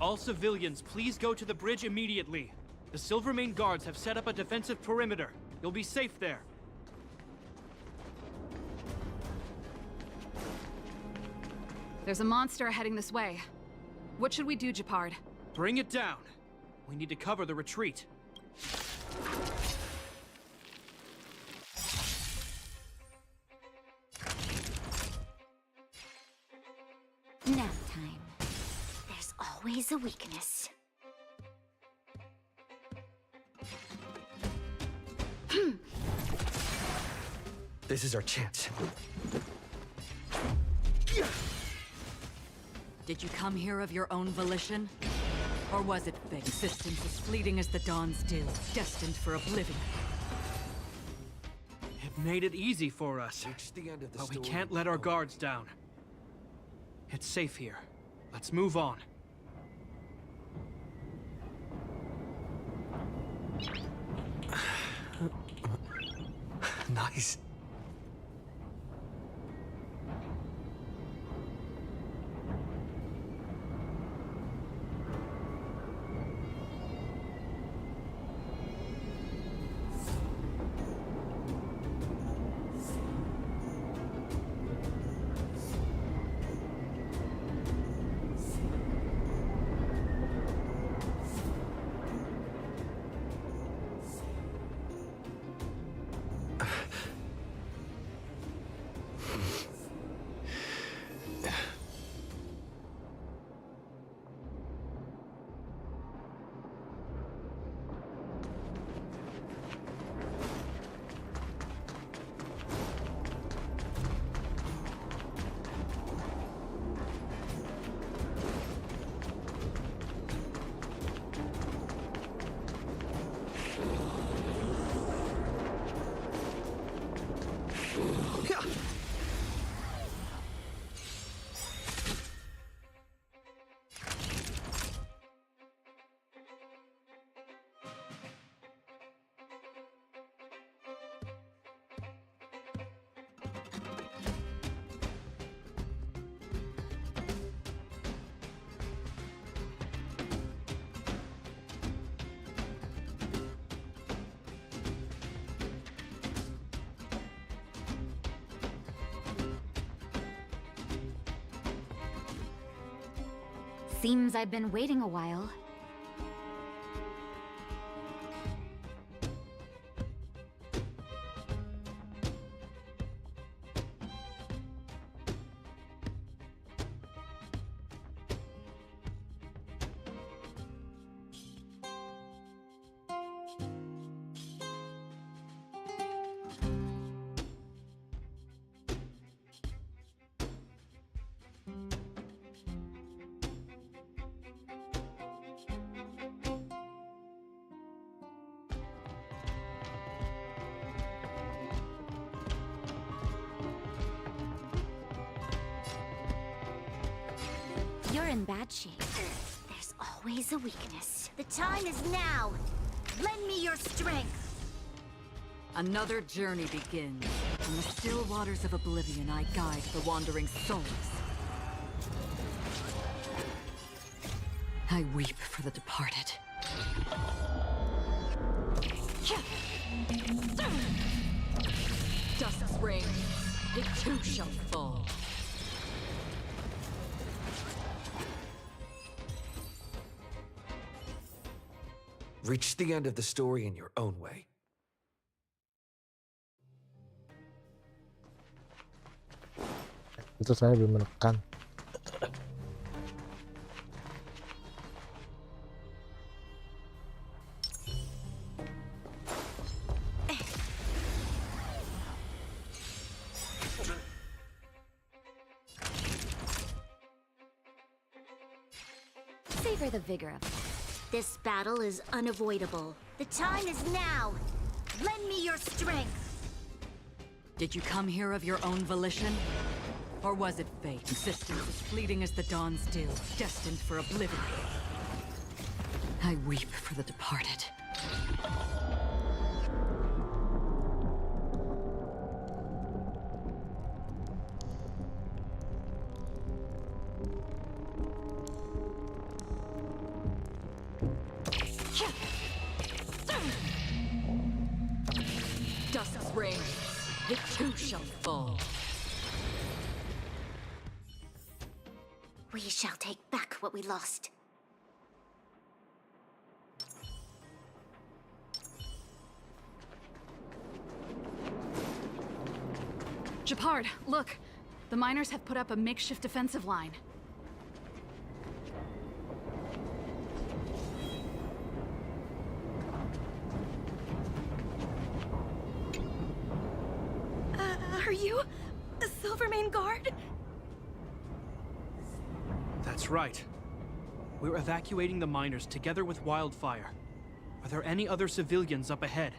All civilians, please go to the bridge immediately. The Silvermane guards have set up a defensive perimeter. You'll be safe there.
There's a monster heading this way. What should we do, Japard?
Bring it down. We need to cover the retreat.
Nap time. There's always a weakness.
This is our chance.
Did you come here of your own volition? Or was it fate? Existence as fleeting as the dawn's dew, destined for oblivion.
It made it easy for us. But we can't let our guards down. It's safe here. Let's move on.
Nice.
Seems I've been waiting a while. You're in bad shape. There's always a weakness. The time is now. Lend me your strength.
Another journey begins. In the still waters of oblivion, I guide the wandering souls. I weep for the departed. Dust's reign, it too shall fall.
Reach the end of the story in your own way.
Itu saya belum menekan.
Savor the vigor of it. This battle is unavoidable. The time is now. Lend me your strength.
Did you come here of your own volition? Or was it fate? Existence as fleeting as the dawn's dew, destined for oblivion. I weep for the departed. Dust's reign, it too shall fall.
We shall take back what we lost.
Japard, look. The miners have put up a makeshift defensive line.
Are you a Silvermane guard?
That's right. We're evacuating the miners together with Wildfire. Are there any other civilians up ahead?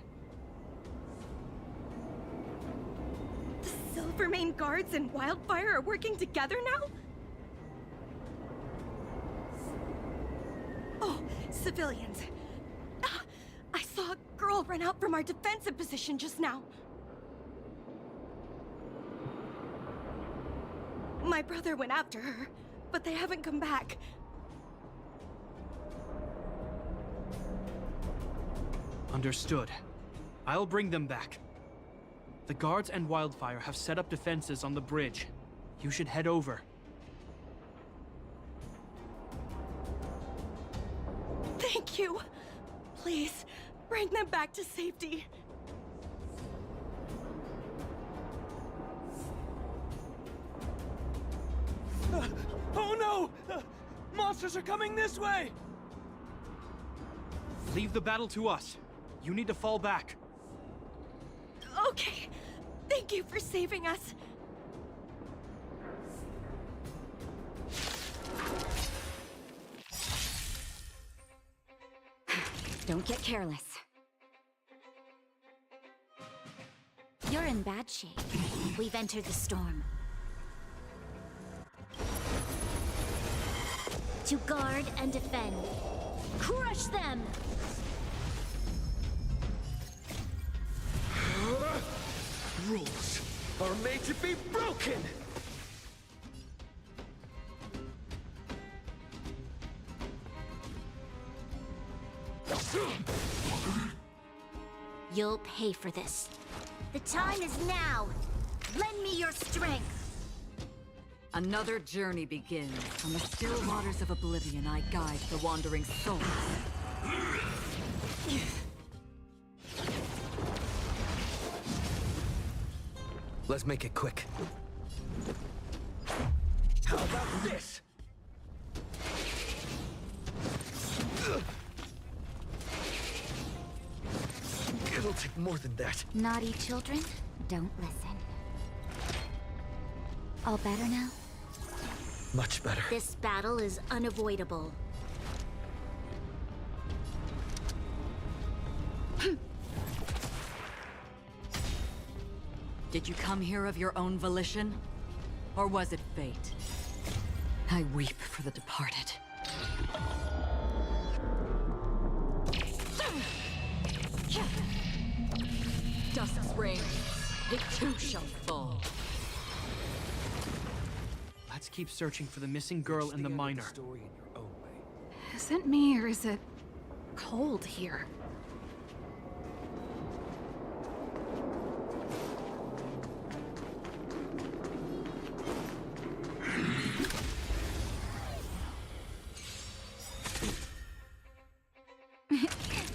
The Silvermane guards and Wildfire are working together now? Oh, civilians. I saw a girl run out from our defensive position just now. My brother went after her, but they haven't come back.
Understood. I'll bring them back. The guards and Wildfire have set up defenses on the bridge. You should head over.
Thank you. Please, bring them back to safety.
Oh no! Monsters are coming this way!
Leave the battle to us. You need to fall back.
Okay. Thank you for saving us.
Don't get careless.
You're in bad shape. We've entered the storm. To guard and defend. Crush them!
Rules are made to be broken!
You'll pay for this. The time is now. Lend me your strength.
Another journey begins. From the still waters of oblivion, I guide the wandering souls.
Let's make it quick. How about this? It'll take more than that.
Naughty children, don't listen. All better now?
Much better.
This battle is unavoidable.
Did you come here of your own volition? Or was it fate? I weep for the departed. Dust's reign, it too shall fall.
Let's keep searching for the missing girl and the miner.
Is it me or is it cold here?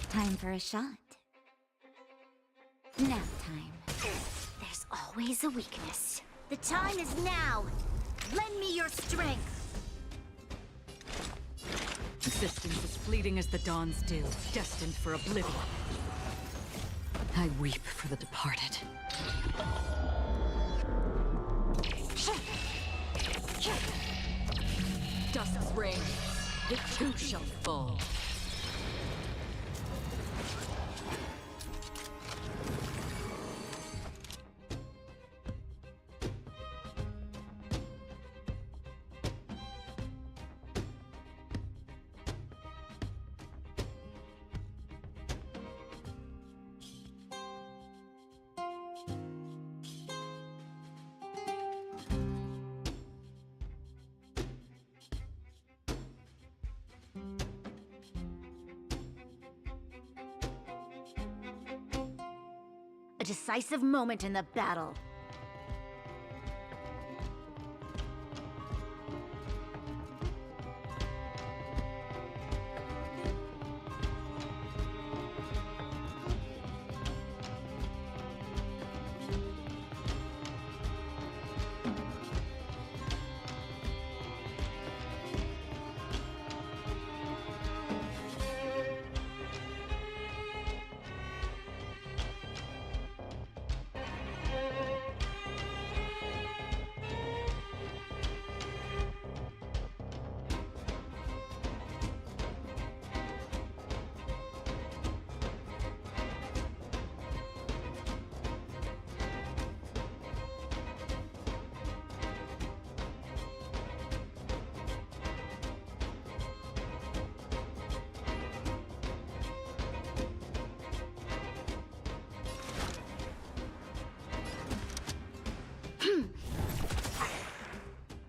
Time for a shot. Nap time. There's always a weakness. The time is now! Lend me your strength!
Existence is fleeting as the dawn's dew, destined for oblivion. I weep for the departed. Dust's reign, it too shall fall.
A decisive moment in the battle.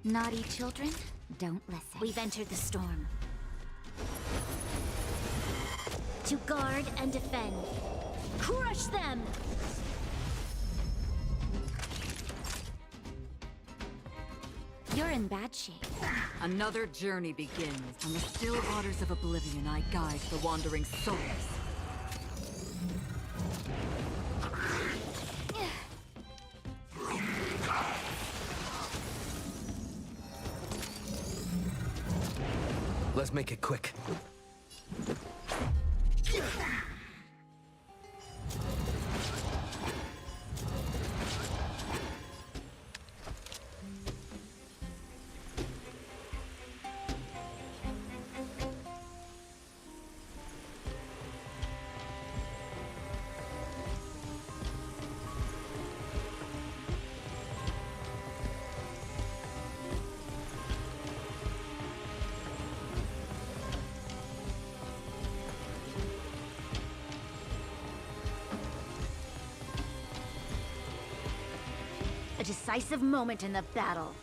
Naughty children, don't listen. We've entered the storm. To guard and defend. Crush them! You're in bad shape.
Another journey begins. On the still waters of oblivion, I guide the wandering souls.
Let's make it quick.
A decisive moment in the battle.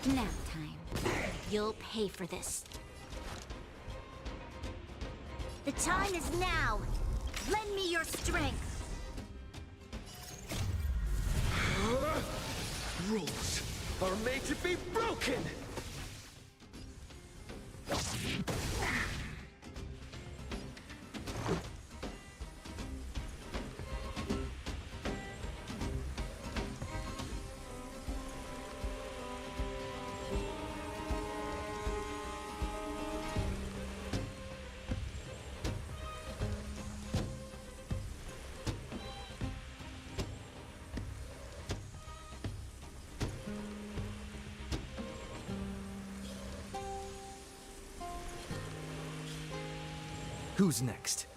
Nap time. You'll pay for this. The time is now! Lend me your strength!
Rules are made to be broken! Who's next?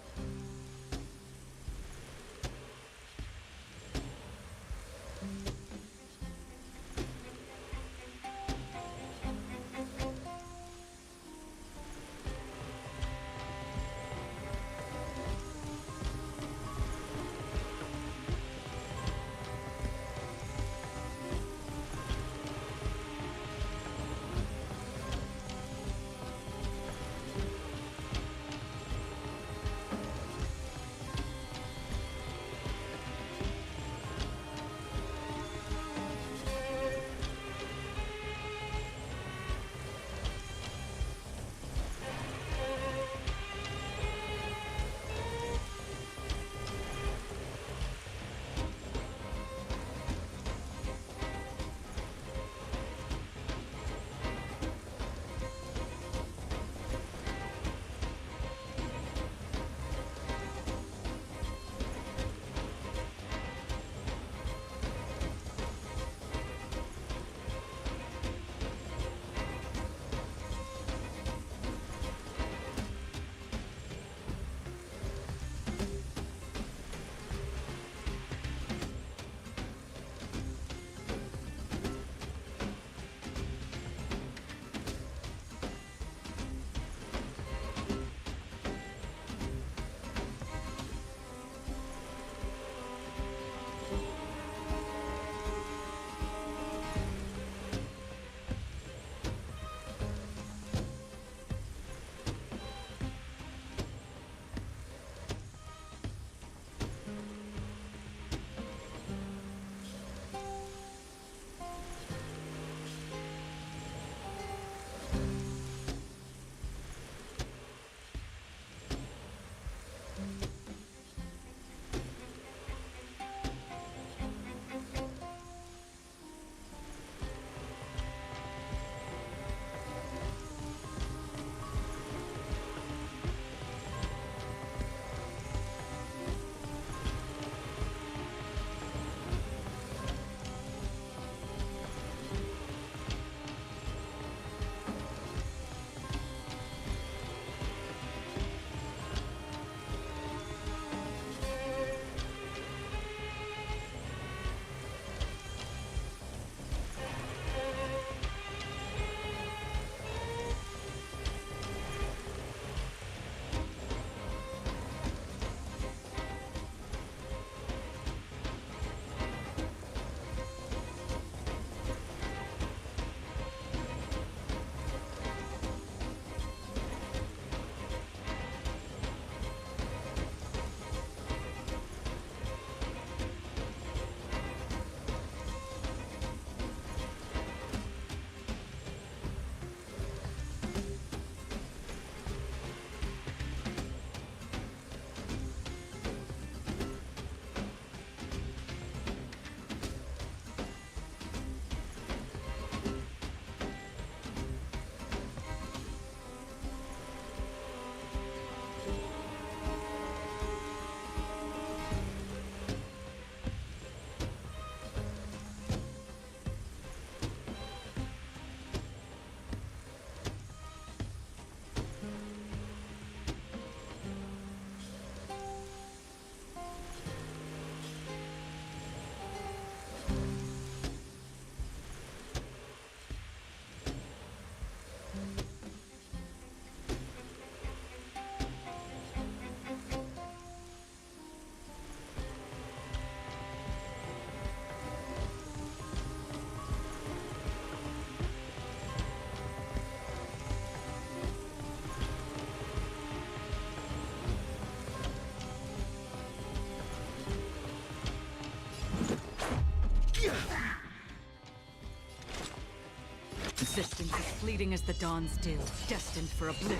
Existence as fleeting as the dawn's dew, destined for oblivion.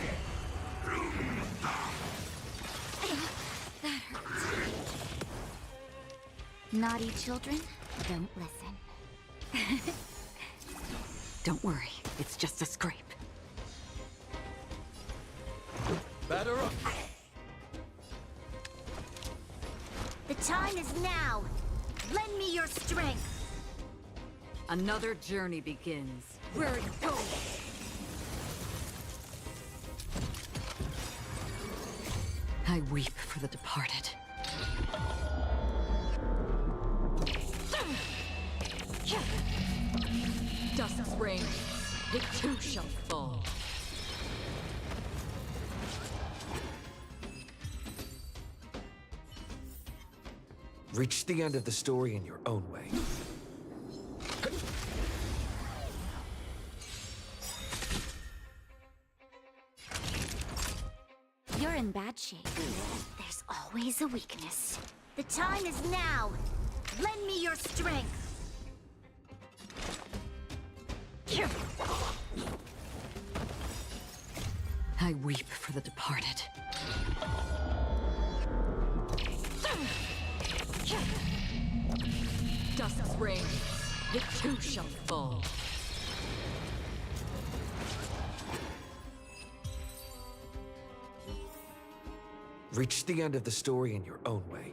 That hurts. Naughty children, don't listen.
Don't worry, it's just a scrape.
Batter up!
The time is now. Lend me your strength.
Another journey begins. Where are you going? I weep for the departed. Dust's reign, it too shall fall.
Reach the end of the story in your own way.
You're in bad shape. There's always a weakness. The time is now. Lend me your strength.
I weep for the departed. Dust's reign, it too shall fall.
Reach the end of the story in your own way.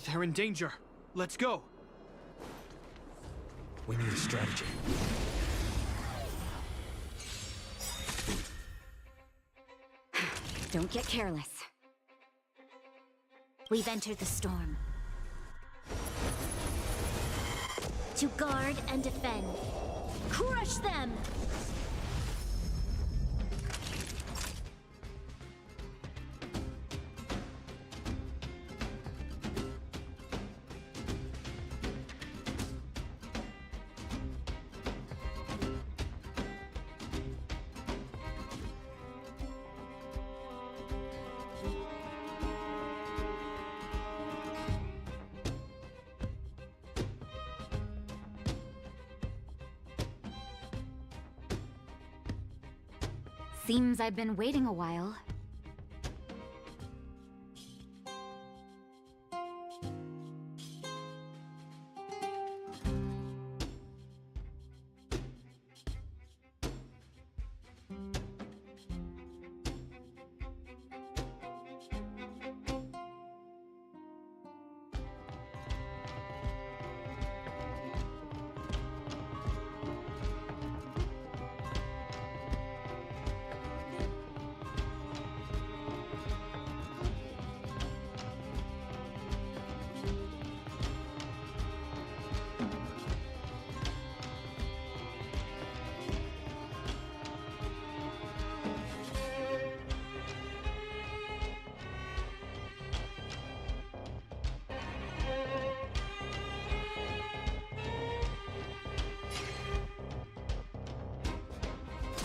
They're in danger. Let's go.
We need a strategy.
Don't get careless. We've entered the storm. To guard and defend. Crush them!
Seems I've been waiting a while.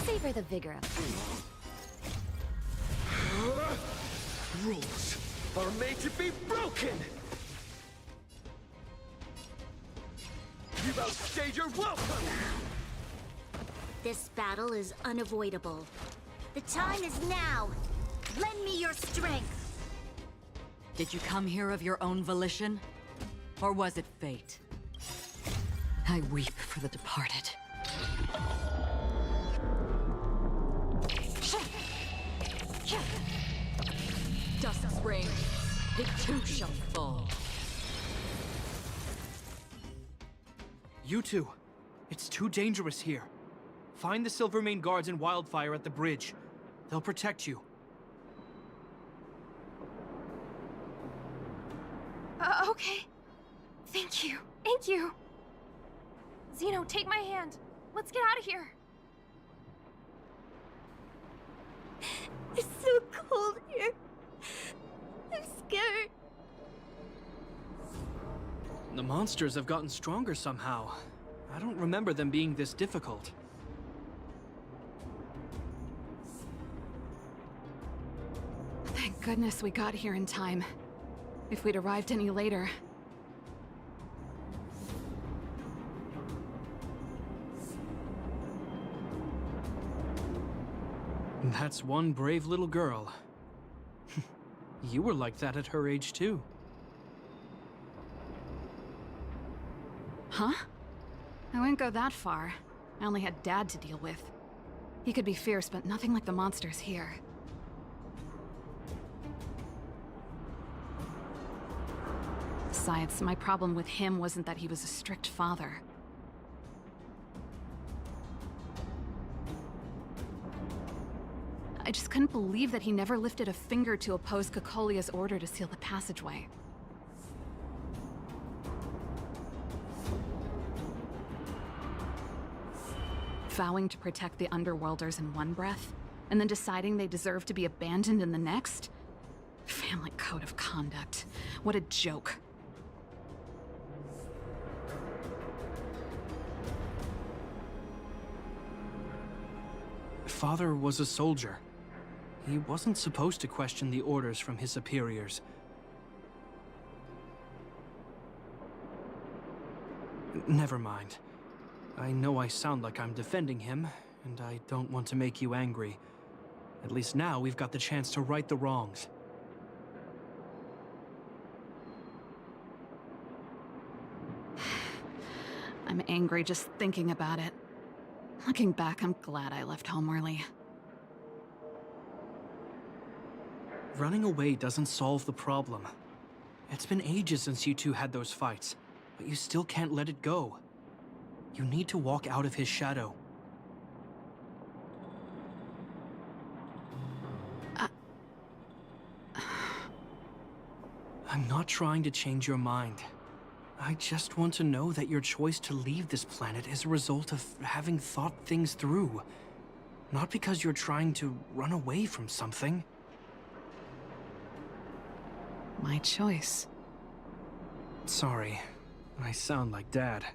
Savor the vigor of
Rules are made to be broken! You've outstayed your welcome!
This battle is unavoidable. The time is now. Lend me your strength.
Did you come here of your own volition? Or was it fate? I weep for the departed. Dust's reign, it too shall fall.
You two, it's too dangerous here. Find the Silvermane guards in Wildfire at the bridge. They'll protect you.
Okay. Thank you. Thank you. Zeno, take my hand. Let's get out of here.
It's so cold here. I'm scared.
The monsters have gotten stronger somehow. I don't remember them being this difficult.
Thank goodness we got here in time. If we'd arrived any later...
That's one brave little girl. You were like that at her age, too.
Huh? I wouldn't go that far. I only had Dad to deal with. He could be fierce, but nothing like the monsters here. Besides, my problem with him wasn't that he was a strict father. I just couldn't believe that he never lifted a finger to oppose Kokolia's order to seal the passageway. Vowing to protect the Underworlders in one breath, and then deciding they deserve to be abandoned in the next? Family code of conduct. What a joke.
Father was a soldier. He wasn't supposed to question the orders from his superiors. Never mind. I know I sound like I'm defending him, and I don't want to make you angry. At least now we've got the chance to right the wrongs.
I'm angry just thinking about it. Looking back, I'm glad I left home early.
Running away doesn't solve the problem. It's been ages since you two had those fights, but you still can't let it go. You need to walk out of his shadow. I'm not trying to change your mind. I just want to know that your choice to leave this planet is a result of having thought things through. Not because you're trying to run away from something.
My choice.
Sorry, I sound like Dad.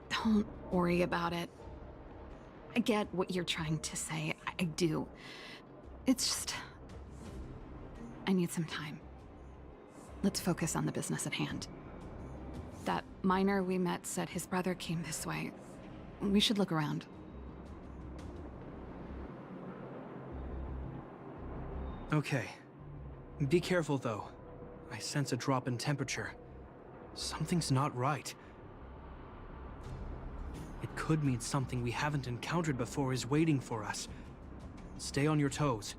Don't worry about it. I get what you're trying to say. I do. It's just... I need some time. Let's focus on the business at hand. That miner we met said his brother came this way. We should look around.
Okay. Be careful, though. I sense a drop in temperature. Something's not right. It could mean something we haven't encountered before is waiting for us. Stay on your toes.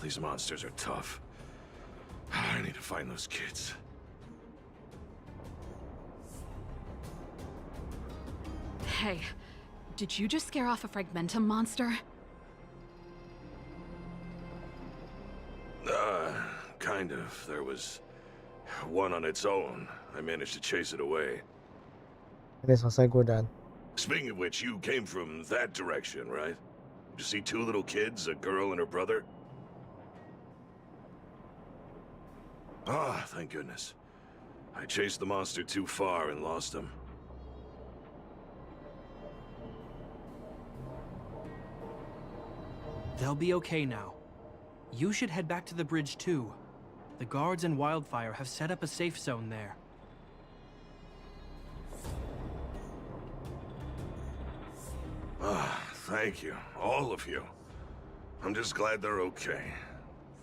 These monsters are tough. I need to find those kids.
Hey, did you just scare off a Fragmentum monster?
Kind of. There was one on its own. I managed to chase it away.
Ini selesai gue dan.
Speaking of which, you came from that direction, right? Did you see two little kids, a girl and her brother? Ah, thank goodness. I chased the monster too far and lost him.
They'll be okay now. You should head back to the bridge too. The guards and Wildfire have set up a safe zone there.
Ah, thank you. All of you. I'm just glad they're okay.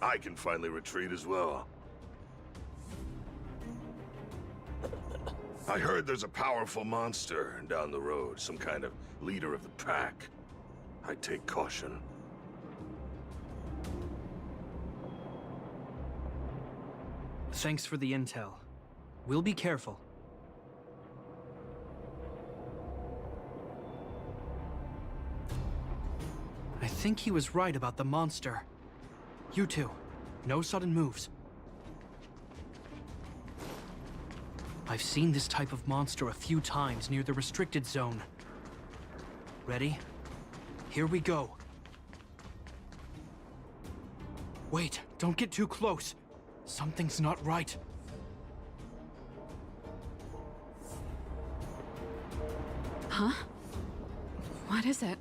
I can finally retreat as well. I heard there's a powerful monster down the road, some kind of leader of the pack. I'd take caution.
Thanks for the intel. We'll be careful. I think he was right about the monster. You two, no sudden moves. I've seen this type of monster a few times near the restricted zone. Ready? Here we go. Wait, don't get too close. Something's not right.
Huh? What is it?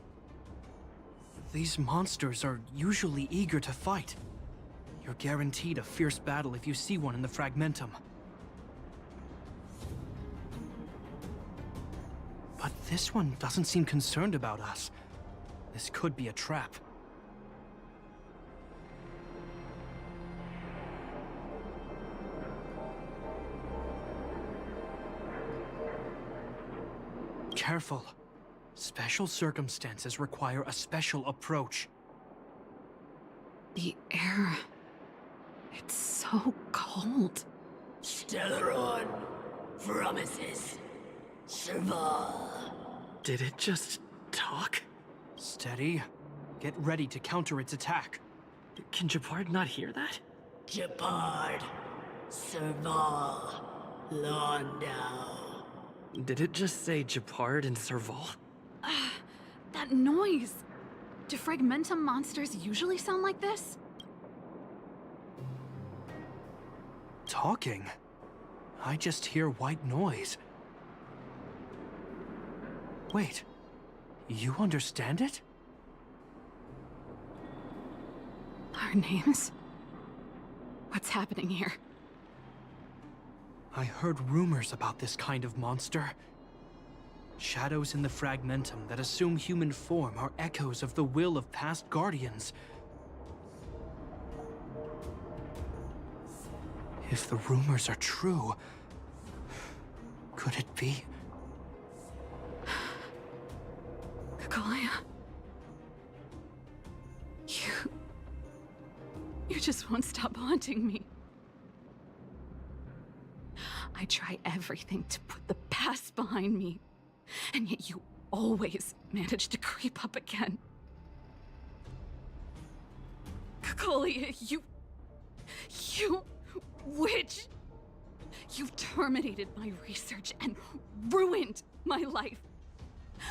These monsters are usually eager to fight. You're guaranteed a fierce battle if you see one in the fragmentum. But this one doesn't seem concerned about us. This could be a trap. Careful. Special circumstances require a special approach.
The air... it's so cold.
Stellaron promises survival.
Did it just talk?
Steady. Get ready to counter its attack.
Can Japard not hear that?
Japard, survival, Londo.
Did it just say Japard and Serval?
That noise! Do fragmentum monsters usually sound like this?
Talking? I just hear white noise. Wait, you understand it?
Our names? What's happening here?
I heard rumors about this kind of monster. Shadows in the fragmentum that assume human form are echoes of the will of past guardians. If the rumors are true, could it be?
Kakolia. You just won't stop haunting me. I try everything to put the past behind me, and yet you always manage to creep up again. Kakolia, you witch! You've terminated my research and ruined my life.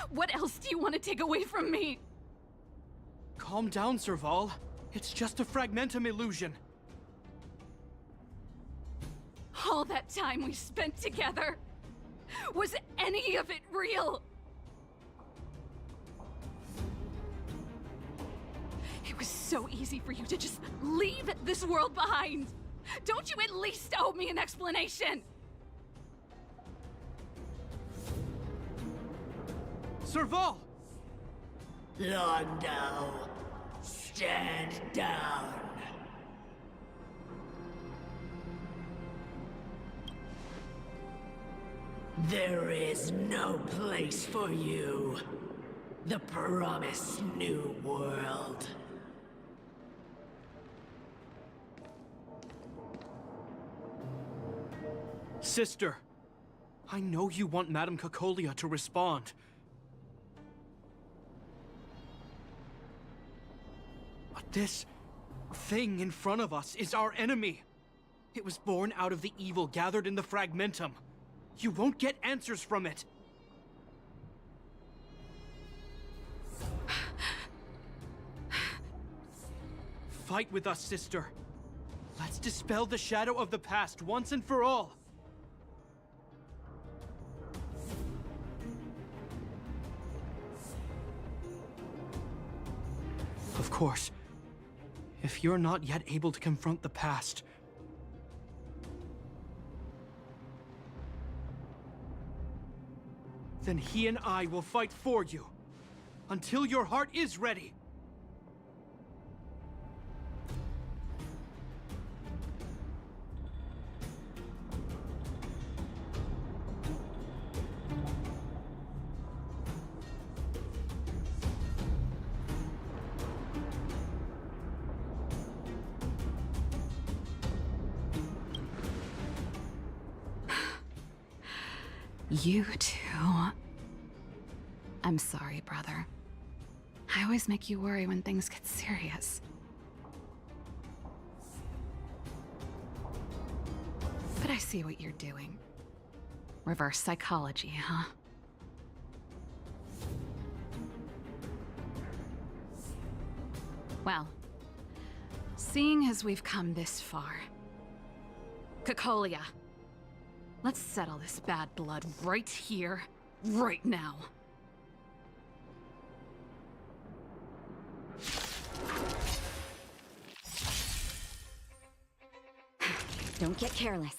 What else do you want to take away from me?
Calm down, Serval. It's just a fragmentum illusion.
All that time we spent together, was any of it real? It was so easy for you to just leave this world behind. Don't you at least owe me an explanation?
Serval!
Londo, stand down. There is no place for you. The promised new world.
Sister, I know you want Madame Kakolia to respond. But this thing in front of us is our enemy. It was born out of the evil gathered in the fragmentum. You won't get answers from it. Fight with us, sister. Let's dispel the shadow of the past once and for all. Of course, if you're not yet able to confront the past, then he and I will fight for you, until your heart is ready.
You too. I'm sorry, brother. I always make you worry when things get serious. But I see what you're doing. Reverse psychology, huh? Well, seeing as we've come this far, Kakolia, let's settle this bad blood right here, right now.
Don't get careless.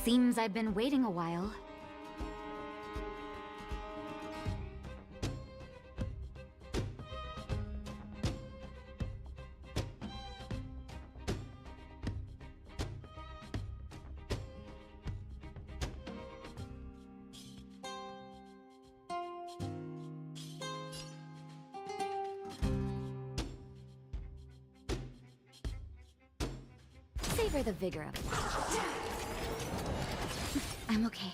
Seems I've been waiting a while. Savor the vigor of it. I'm okay.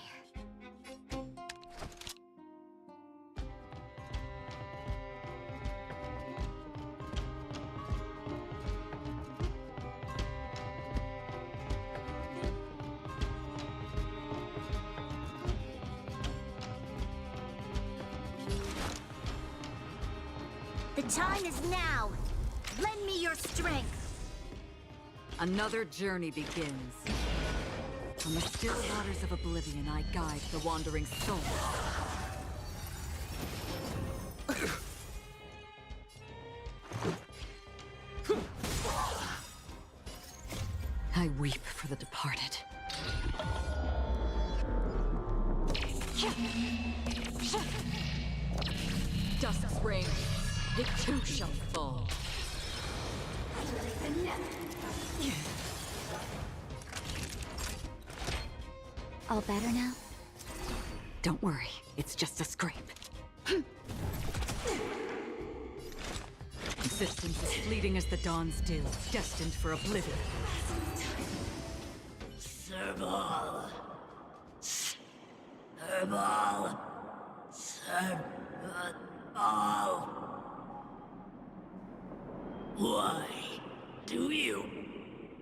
The time is now. Lend me your strength.
Another journey begins. From the still waters of oblivion, I guide the wandering soul. I weep for the departed. Dusk's reign, it too shall fall.
All better now?
Don't worry, it's just a scrape. Existence is fleeting as the dawn's dew, destined for oblivion.
Serval. Serval. Serval. Why do you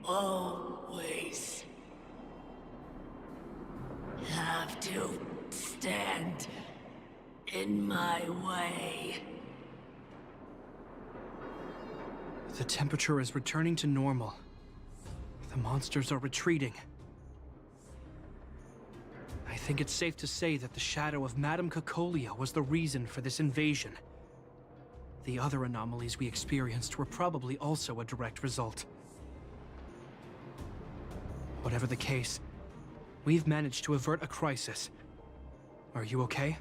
always have to stand in my way?
The temperature is returning to normal. The monsters are retreating. I think it's safe to say that the shadow of Madame Cacolia was the reason for this invasion. The other anomalies we experienced were probably also a direct result. Whatever the case, we've managed to avert a crisis. Are you okay?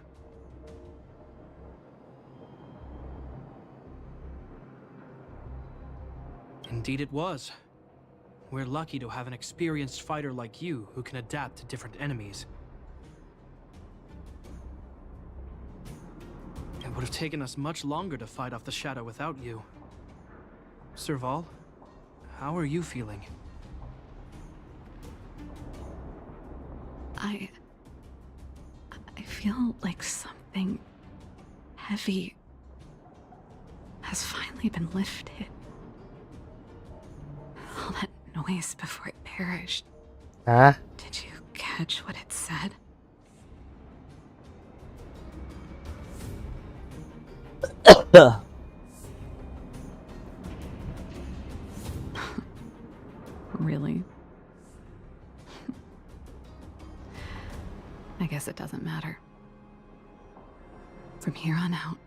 Indeed it was. We're lucky to have an experienced fighter like you who can adapt to different enemies. It would have taken us much longer to fight off the shadow without you. Serval, how are you feeling?
I feel like something heavy has finally been lifted. All that noise before it perished.
Hah?
Did you catch what it said? Really? I guess it doesn't matter. From here on out,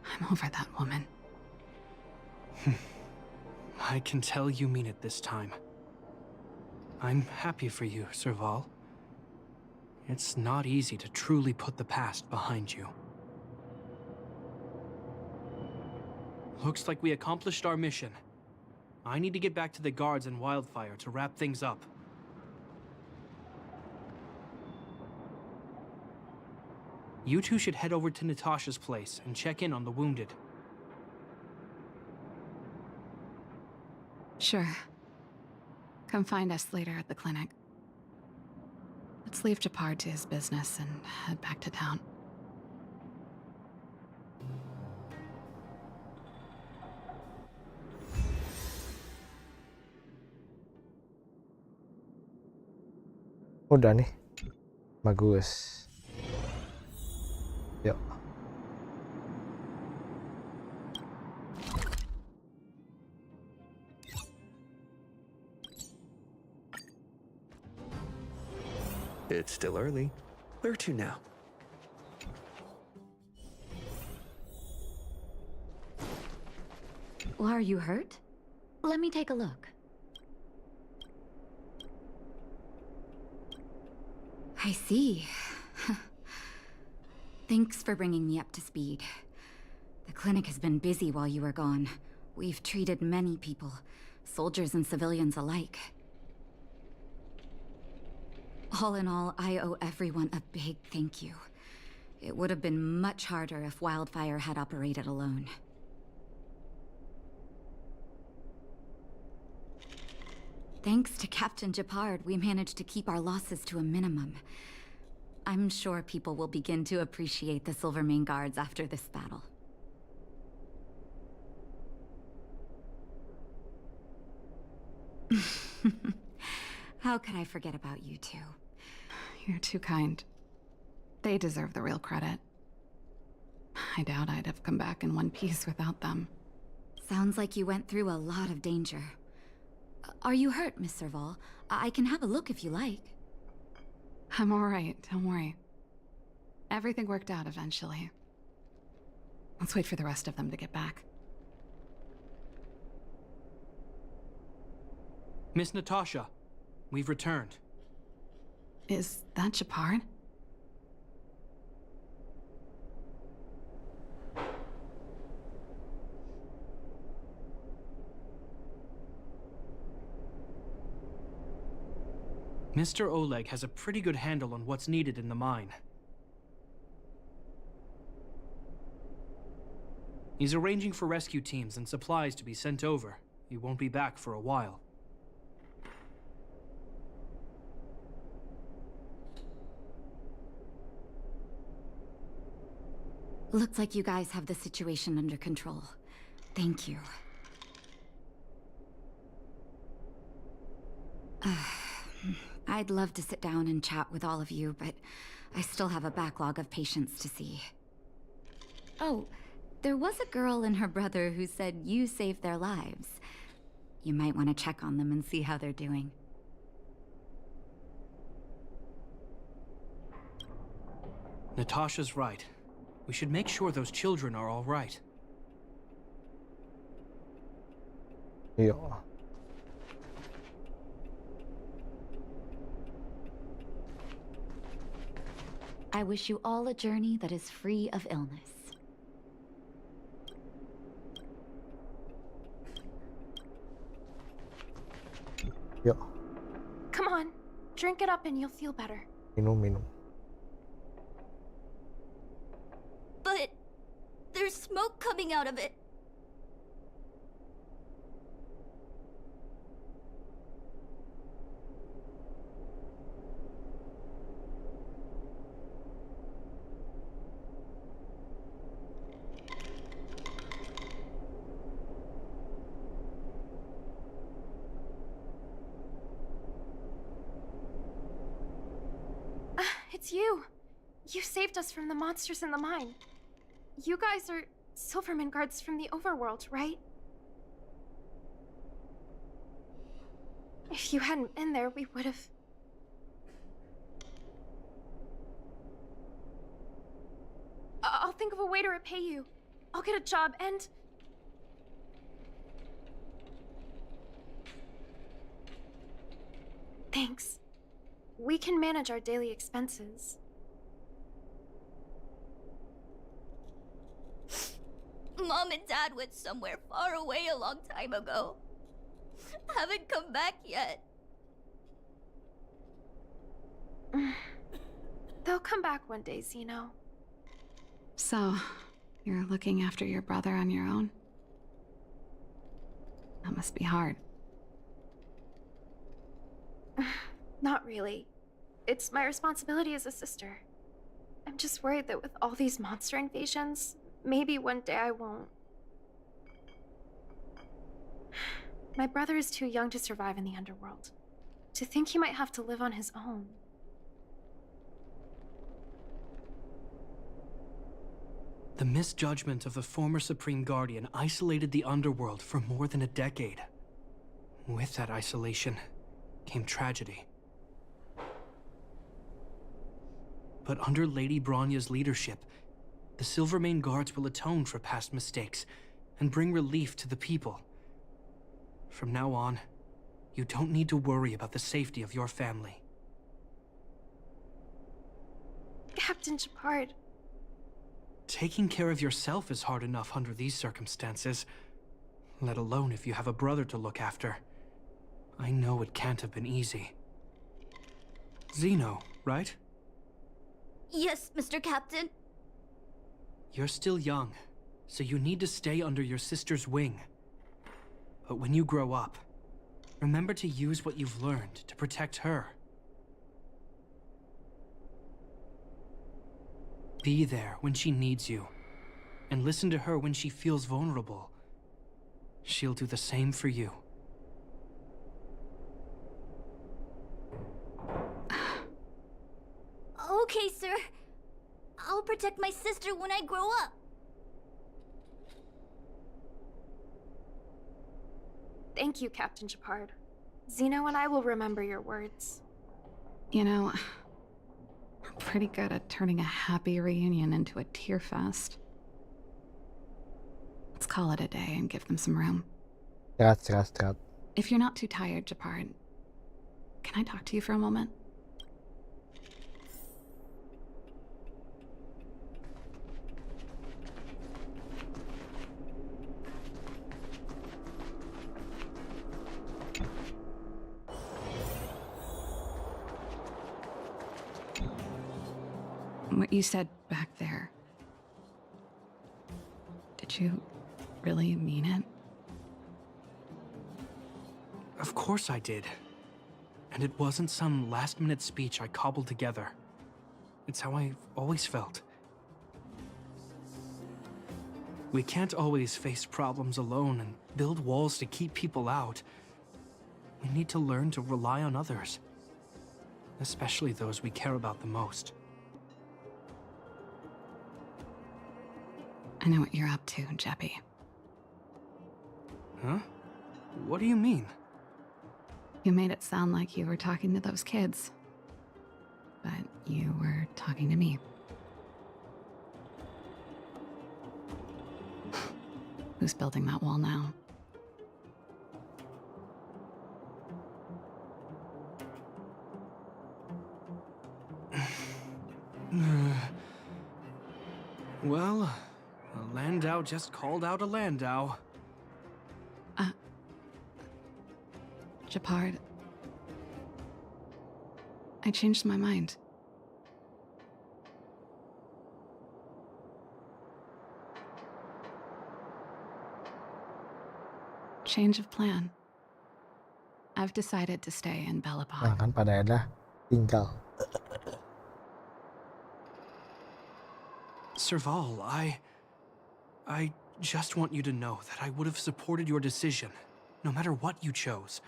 I'm over that woman.
I can tell you mean it this time. I'm happy for you, Serval. It's not easy to truly put the past behind you. Looks like we accomplished our mission. I need to get back to the guards and Wildfire to wrap things up. You two should head over to Natasha's place and check in on the wounded.
Sure. Come find us later at the clinic. Let's leave Japard to his business and head back to town.
Udah nih. Bagus. Yuk.
It's still early. Where to now?
Well, are you hurt?
Let me take a look.
I see. Thanks for bringing me up to speed. The clinic has been busy while you were gone. We've treated many people, soldiers and civilians alike. All in all, I owe everyone a big thank you. It would have been much harder if Wildfire had operated alone. Thanks to Captain Japard, we managed to keep our losses to a minimum. I'm sure people will begin to appreciate the Silvermane Guards after this battle. How could I forget about you two?
You're too kind. They deserve the real credit. I doubt I'd have come back in one piece without them.
Sounds like you went through a lot of danger. Are you hurt, Miss Serval? I can have a look if you like.
I'm all right, don't worry. Everything worked out eventually. Let's wait for the rest of them to get back.
Miss Natasha, we've returned.
Is that Japard?
Mr. Oleg has a pretty good handle on what's needed in the mine. He's arranging for rescue teams and supplies to be sent over. He won't be back for a while.
Looks like you guys have the situation under control. Thank you. I'd love to sit down and chat with all of you, but I still have a backlog of patients to see. Oh, there was a girl and her brother who said you saved their lives. You might want to check on them and see how they're doing.
Natasha's right. We should make sure those children are all right.
Yeah.
I wish you all a journey that is free of illness.
Yeah.
Come on, drink it up and you'll feel better.
Minum.
But there's smoke coming out of it.
It's you. You saved us from the monsters in the mine. You guys are Silverman guards from the overworld, right? If you hadn't been there, we would have... I'll think of a way to repay you. I'll get a job and... Thanks. We can manage our daily expenses.
Mom and Dad went somewhere far away a long time ago. Haven't come back yet.
They'll come back one day, Zeno.
So, you're looking after your brother on your own? That must be hard.
Not really. It's my responsibility as a sister. I'm just worried that with all these monster invasions, maybe one day I won't. My brother is too young to survive in the underworld. To think he might have to live on his own.
The misjudgment of the former Supreme Guardian isolated the underworld for more than a decade. With that isolation came tragedy. But under Lady Bronya's leadership, the Silvermane Guards will atone for past mistakes and bring relief to the people. From now on, you don't need to worry about the safety of your family.
Captain Shepard.
Taking care of yourself is hard enough under these circumstances, let alone if you have a brother to look after. I know it can't have been easy. Zeno, right?
Yes, Mr. Captain.
You're still young, so you need to stay under your sister's wing. But when you grow up, remember to use what you've learned to protect her. Be there when she needs you, and listen to her when she feels vulnerable. She'll do the same for you.
Okay, sir. I'll protect my sister when I grow up.
Thank you, Captain Shepard. Zeno and I will remember your words.
You know, we're pretty good at turning a happy reunion into a tear fest. Let's call it a day and give them some room.
Istirahat.
If you're not too tired, Shepard, can I talk to you for a moment? What you said back there, did you really mean it?
Of course I did. And it wasn't some last-minute speech I cobbled together. It's how I've always felt. We can't always face problems alone and build walls to keep people out. We need to learn to rely on others, especially those we care about the most.
I know what you're up to, Jeppy.
Huh? What do you mean?
You made it sound like you were talking to those kids. But you were talking to me. Who's building that wall now?
Well, a Landau just called out a Landau.
Shepard, I changed my mind. Change of plan. I've decided to stay in Bella.
Nah kan pada akhirnya tinggal.
Serval, I just want you to know that I would have supported your decision, no matter what you chose.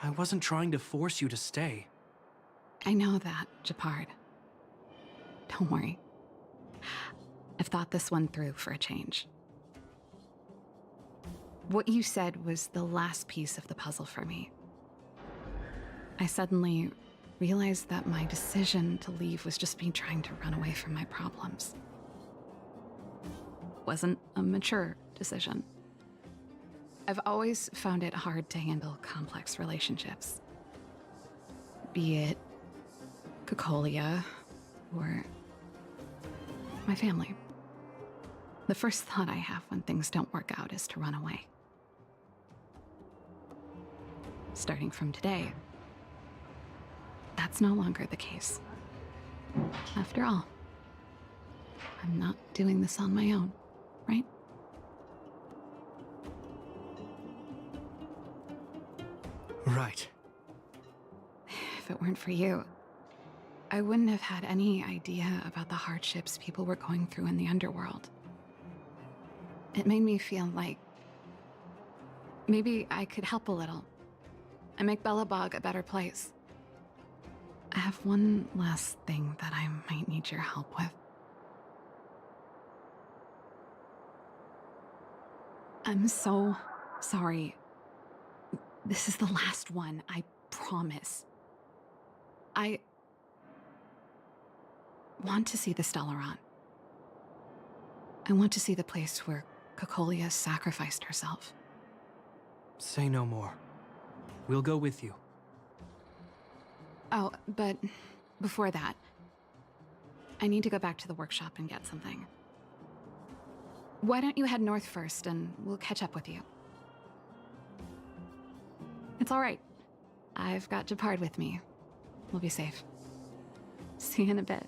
I wasn't trying to force you to stay.
I know that, Shepard. Don't worry. I've thought this one through for a change. What you said was the last piece of the puzzle for me. I suddenly realized that my decision to leave was just me trying to run away from my problems. It wasn't a mature decision. I've always found it hard to handle complex relationships. Be it Cocolia or my family. The first thought I have when things don't work out is to run away. Starting from today, that's no longer the case. After all, I'm not doing this on my own, right?
Right.
If it weren't for you, I wouldn't have had any idea about the hardships people were going through in the underworld. It made me feel like maybe I could help a little and make Belobog a better place. I have one last thing that I might need your help with. I'm so sorry. This is the last one, I promise. I want to see the Dilarang. I want to see the place where Cocolia sacrificed herself.
Say no more. We'll go with you.
Oh, but before that, I need to go back to the workshop and get something. Why don't you head north first and we'll catch up with you? It's all right. I've got Japard with me. We'll be safe. See you in a bit.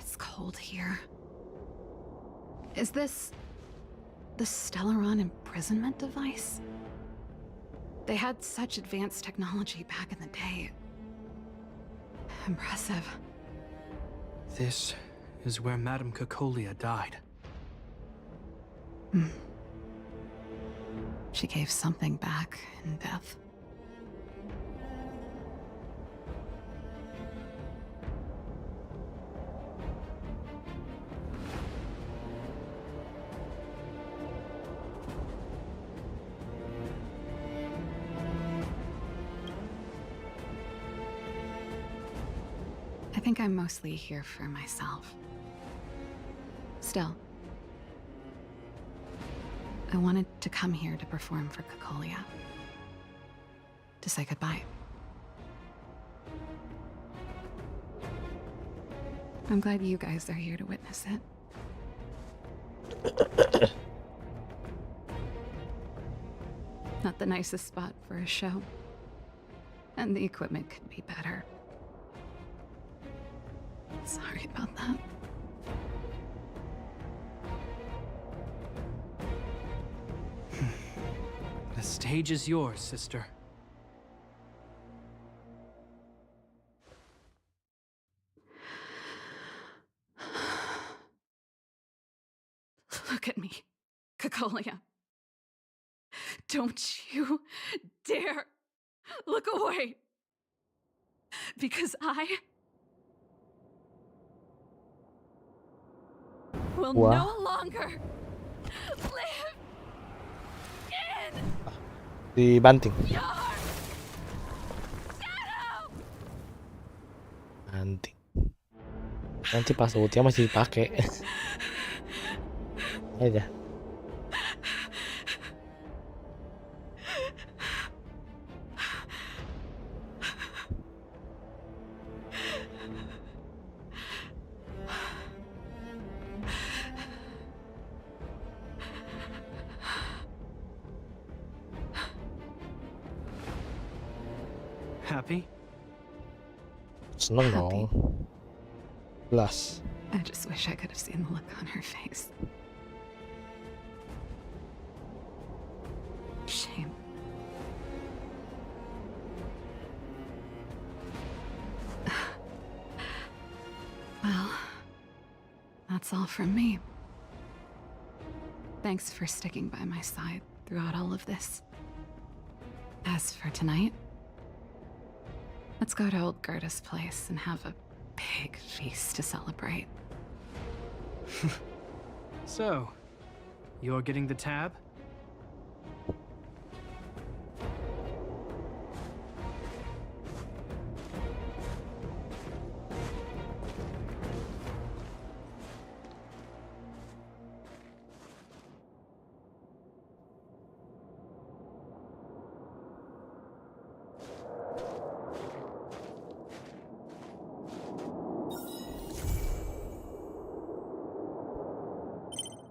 It's cold here. Is this the Dilarang imprisonment device? They had such advanced technology back in the day. Impressive.
This is where Madame Cocolia died.
She gave something back in death. I think I'm mostly here for myself. Still, I wanted to come here to perform for Cocolia. To say goodbye. I'm glad you guys are here to witness it. Not the nicest spot for a show. And the equipment could be better. Sorry about that.
The stage is yours, sister.
Look at me, Cocolia. Don't you dare look away. Because I will no longer live in
Dibanting.
your
Banting. Nanti pas ultinya masih dipakai. Aja.
Happy?
Seneng dong. Jelas.
I just wish I could have seen the look on her face. Shame. Well, that's all from me. Thanks for sticking by my side throughout all of this. As for tonight, let's go to old Gerda's place and have a big feast to celebrate.
So, you're getting the tab?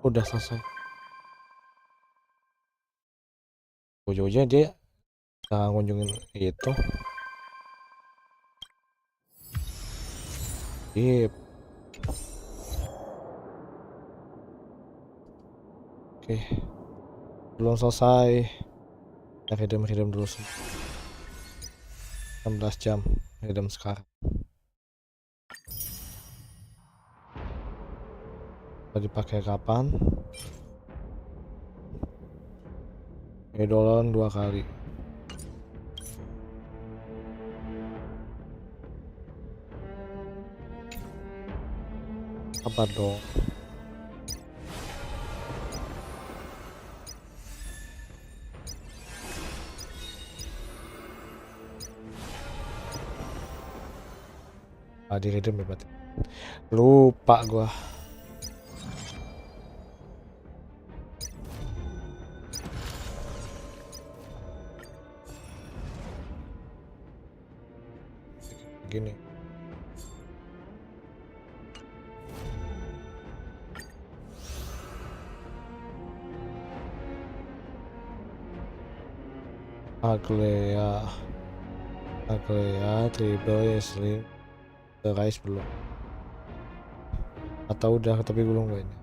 Udah selesai. ujung-ujungnya dia ngunjungin itu. Oke, belum selesai. Kita redem dulu 16 jam redem sekarang. Tadi pakai kapan? Edolan 2 kali. Apa dong? Di redem ya berarti. Lupa gua. Gini. Aglea, Triple, Asli, Rice belum. Atau udah tapi belum kayaknya.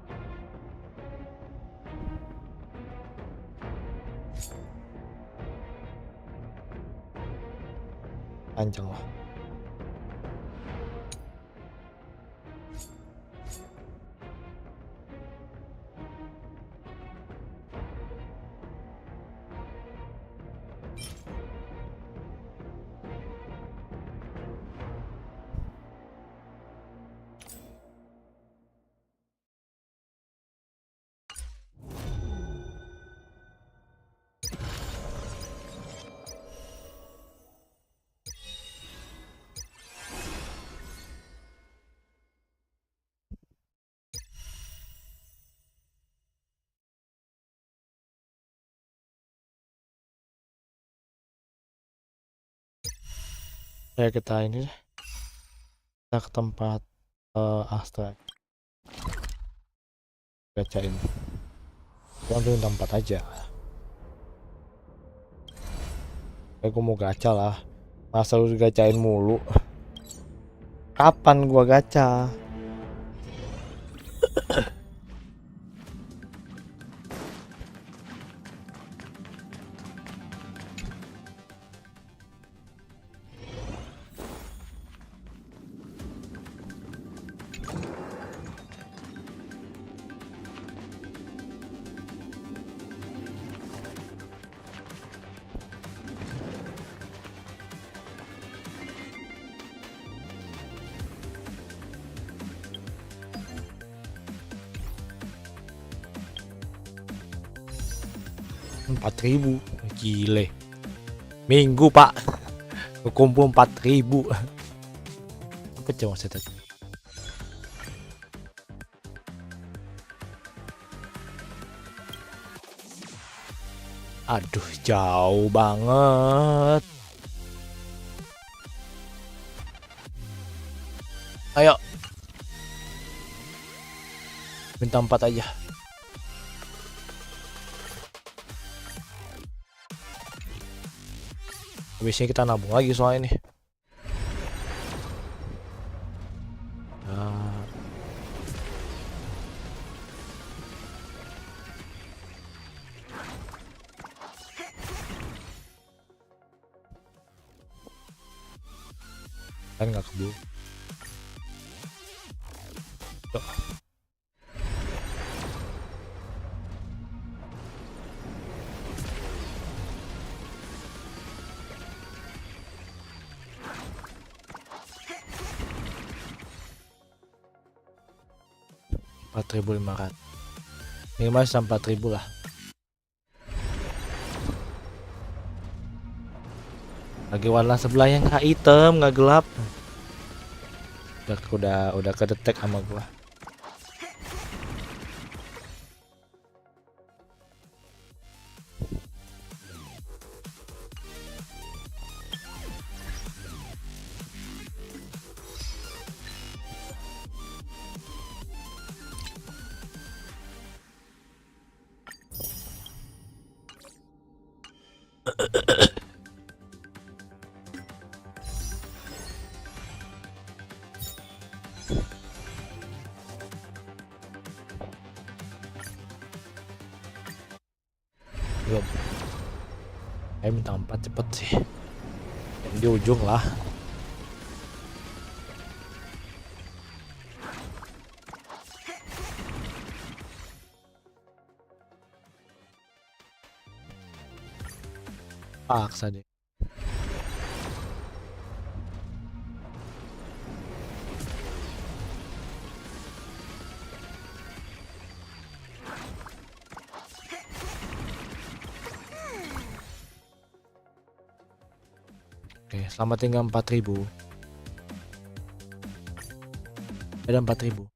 Panjang lah. Kayak kita ini deh. Kita ke tempat Astra. Bacain. Gua ambil tempat aja. Gue mau gacha lah. Masa lu gacain mulu? Kapan gua gacha? Rp4.000 gile. Minggu pak kumpul 4.000. Apa coba saya tadi? Aduh jauh banget. Ayo minta 4 aja. Habisnya kita nabung lagi soal ini. Kan nggak keburu. Tuh. Rp4.500 minimal sampai 4.000 lah. Lagi warna sebelah yang nggak hitam nggak gelap, udah kedetek sama gua. Belum. Saya minta 4 cepet sih. Yang di ujung lah. Paksa deh. Oke, selamat tinggal 4.000. Ada 4.000.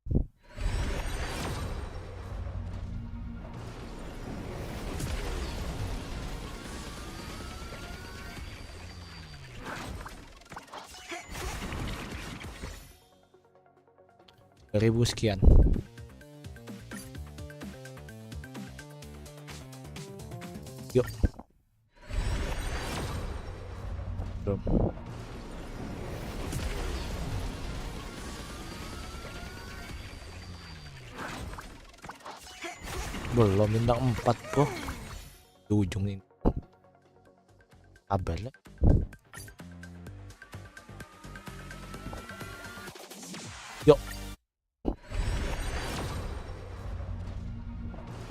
Ribu sekian. Yuk. Belum. Belum bintang 4 bro. Di ujung ini. Abel. Yuk.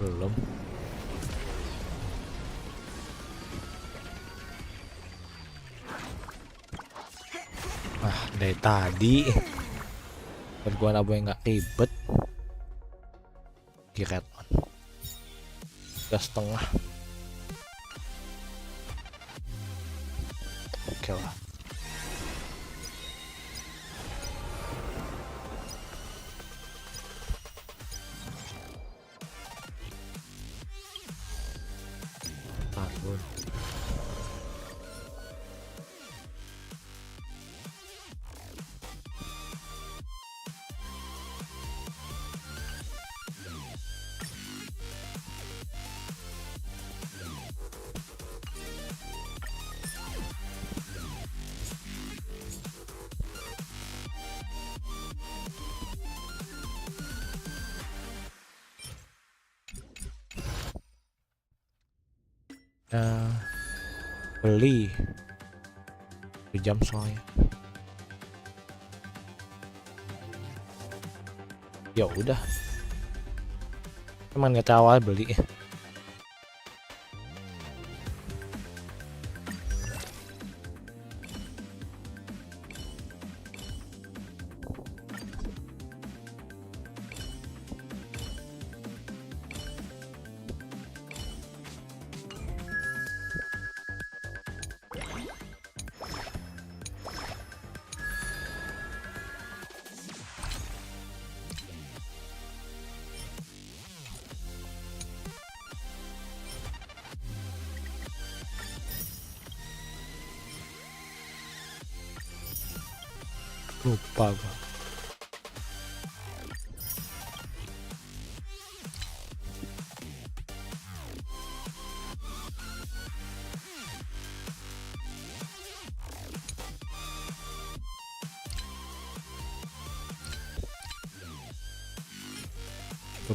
Belum. Dari tadi perguan abu yang nggak ribet. Kiret on 3,5. Oke lah. Tahun. Beli 1 jam soalnya. Ya udah, emang nggak awal beli. Lupa gua.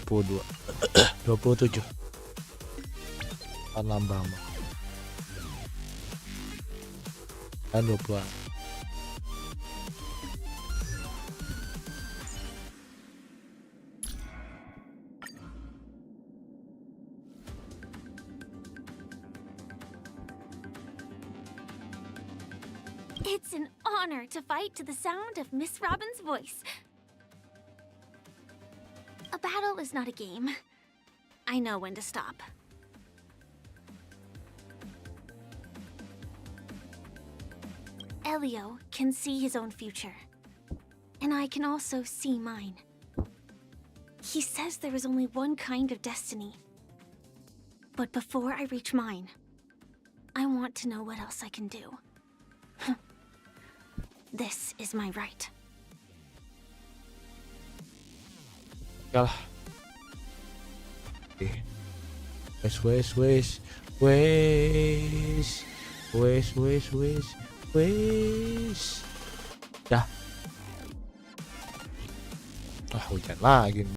Dua 27 kan nambah mah kan 20.
It's an honor to fight to the sound of Miss Robin's voice. A battle is not a game. I know when to stop. Elio can see his own future, and I can also see mine. He says there is only one kind of destiny. But before I reach mine, I want to know what else I can do. This is my right.
Kalah. Wes. Wes. Dah. Hujan lagi.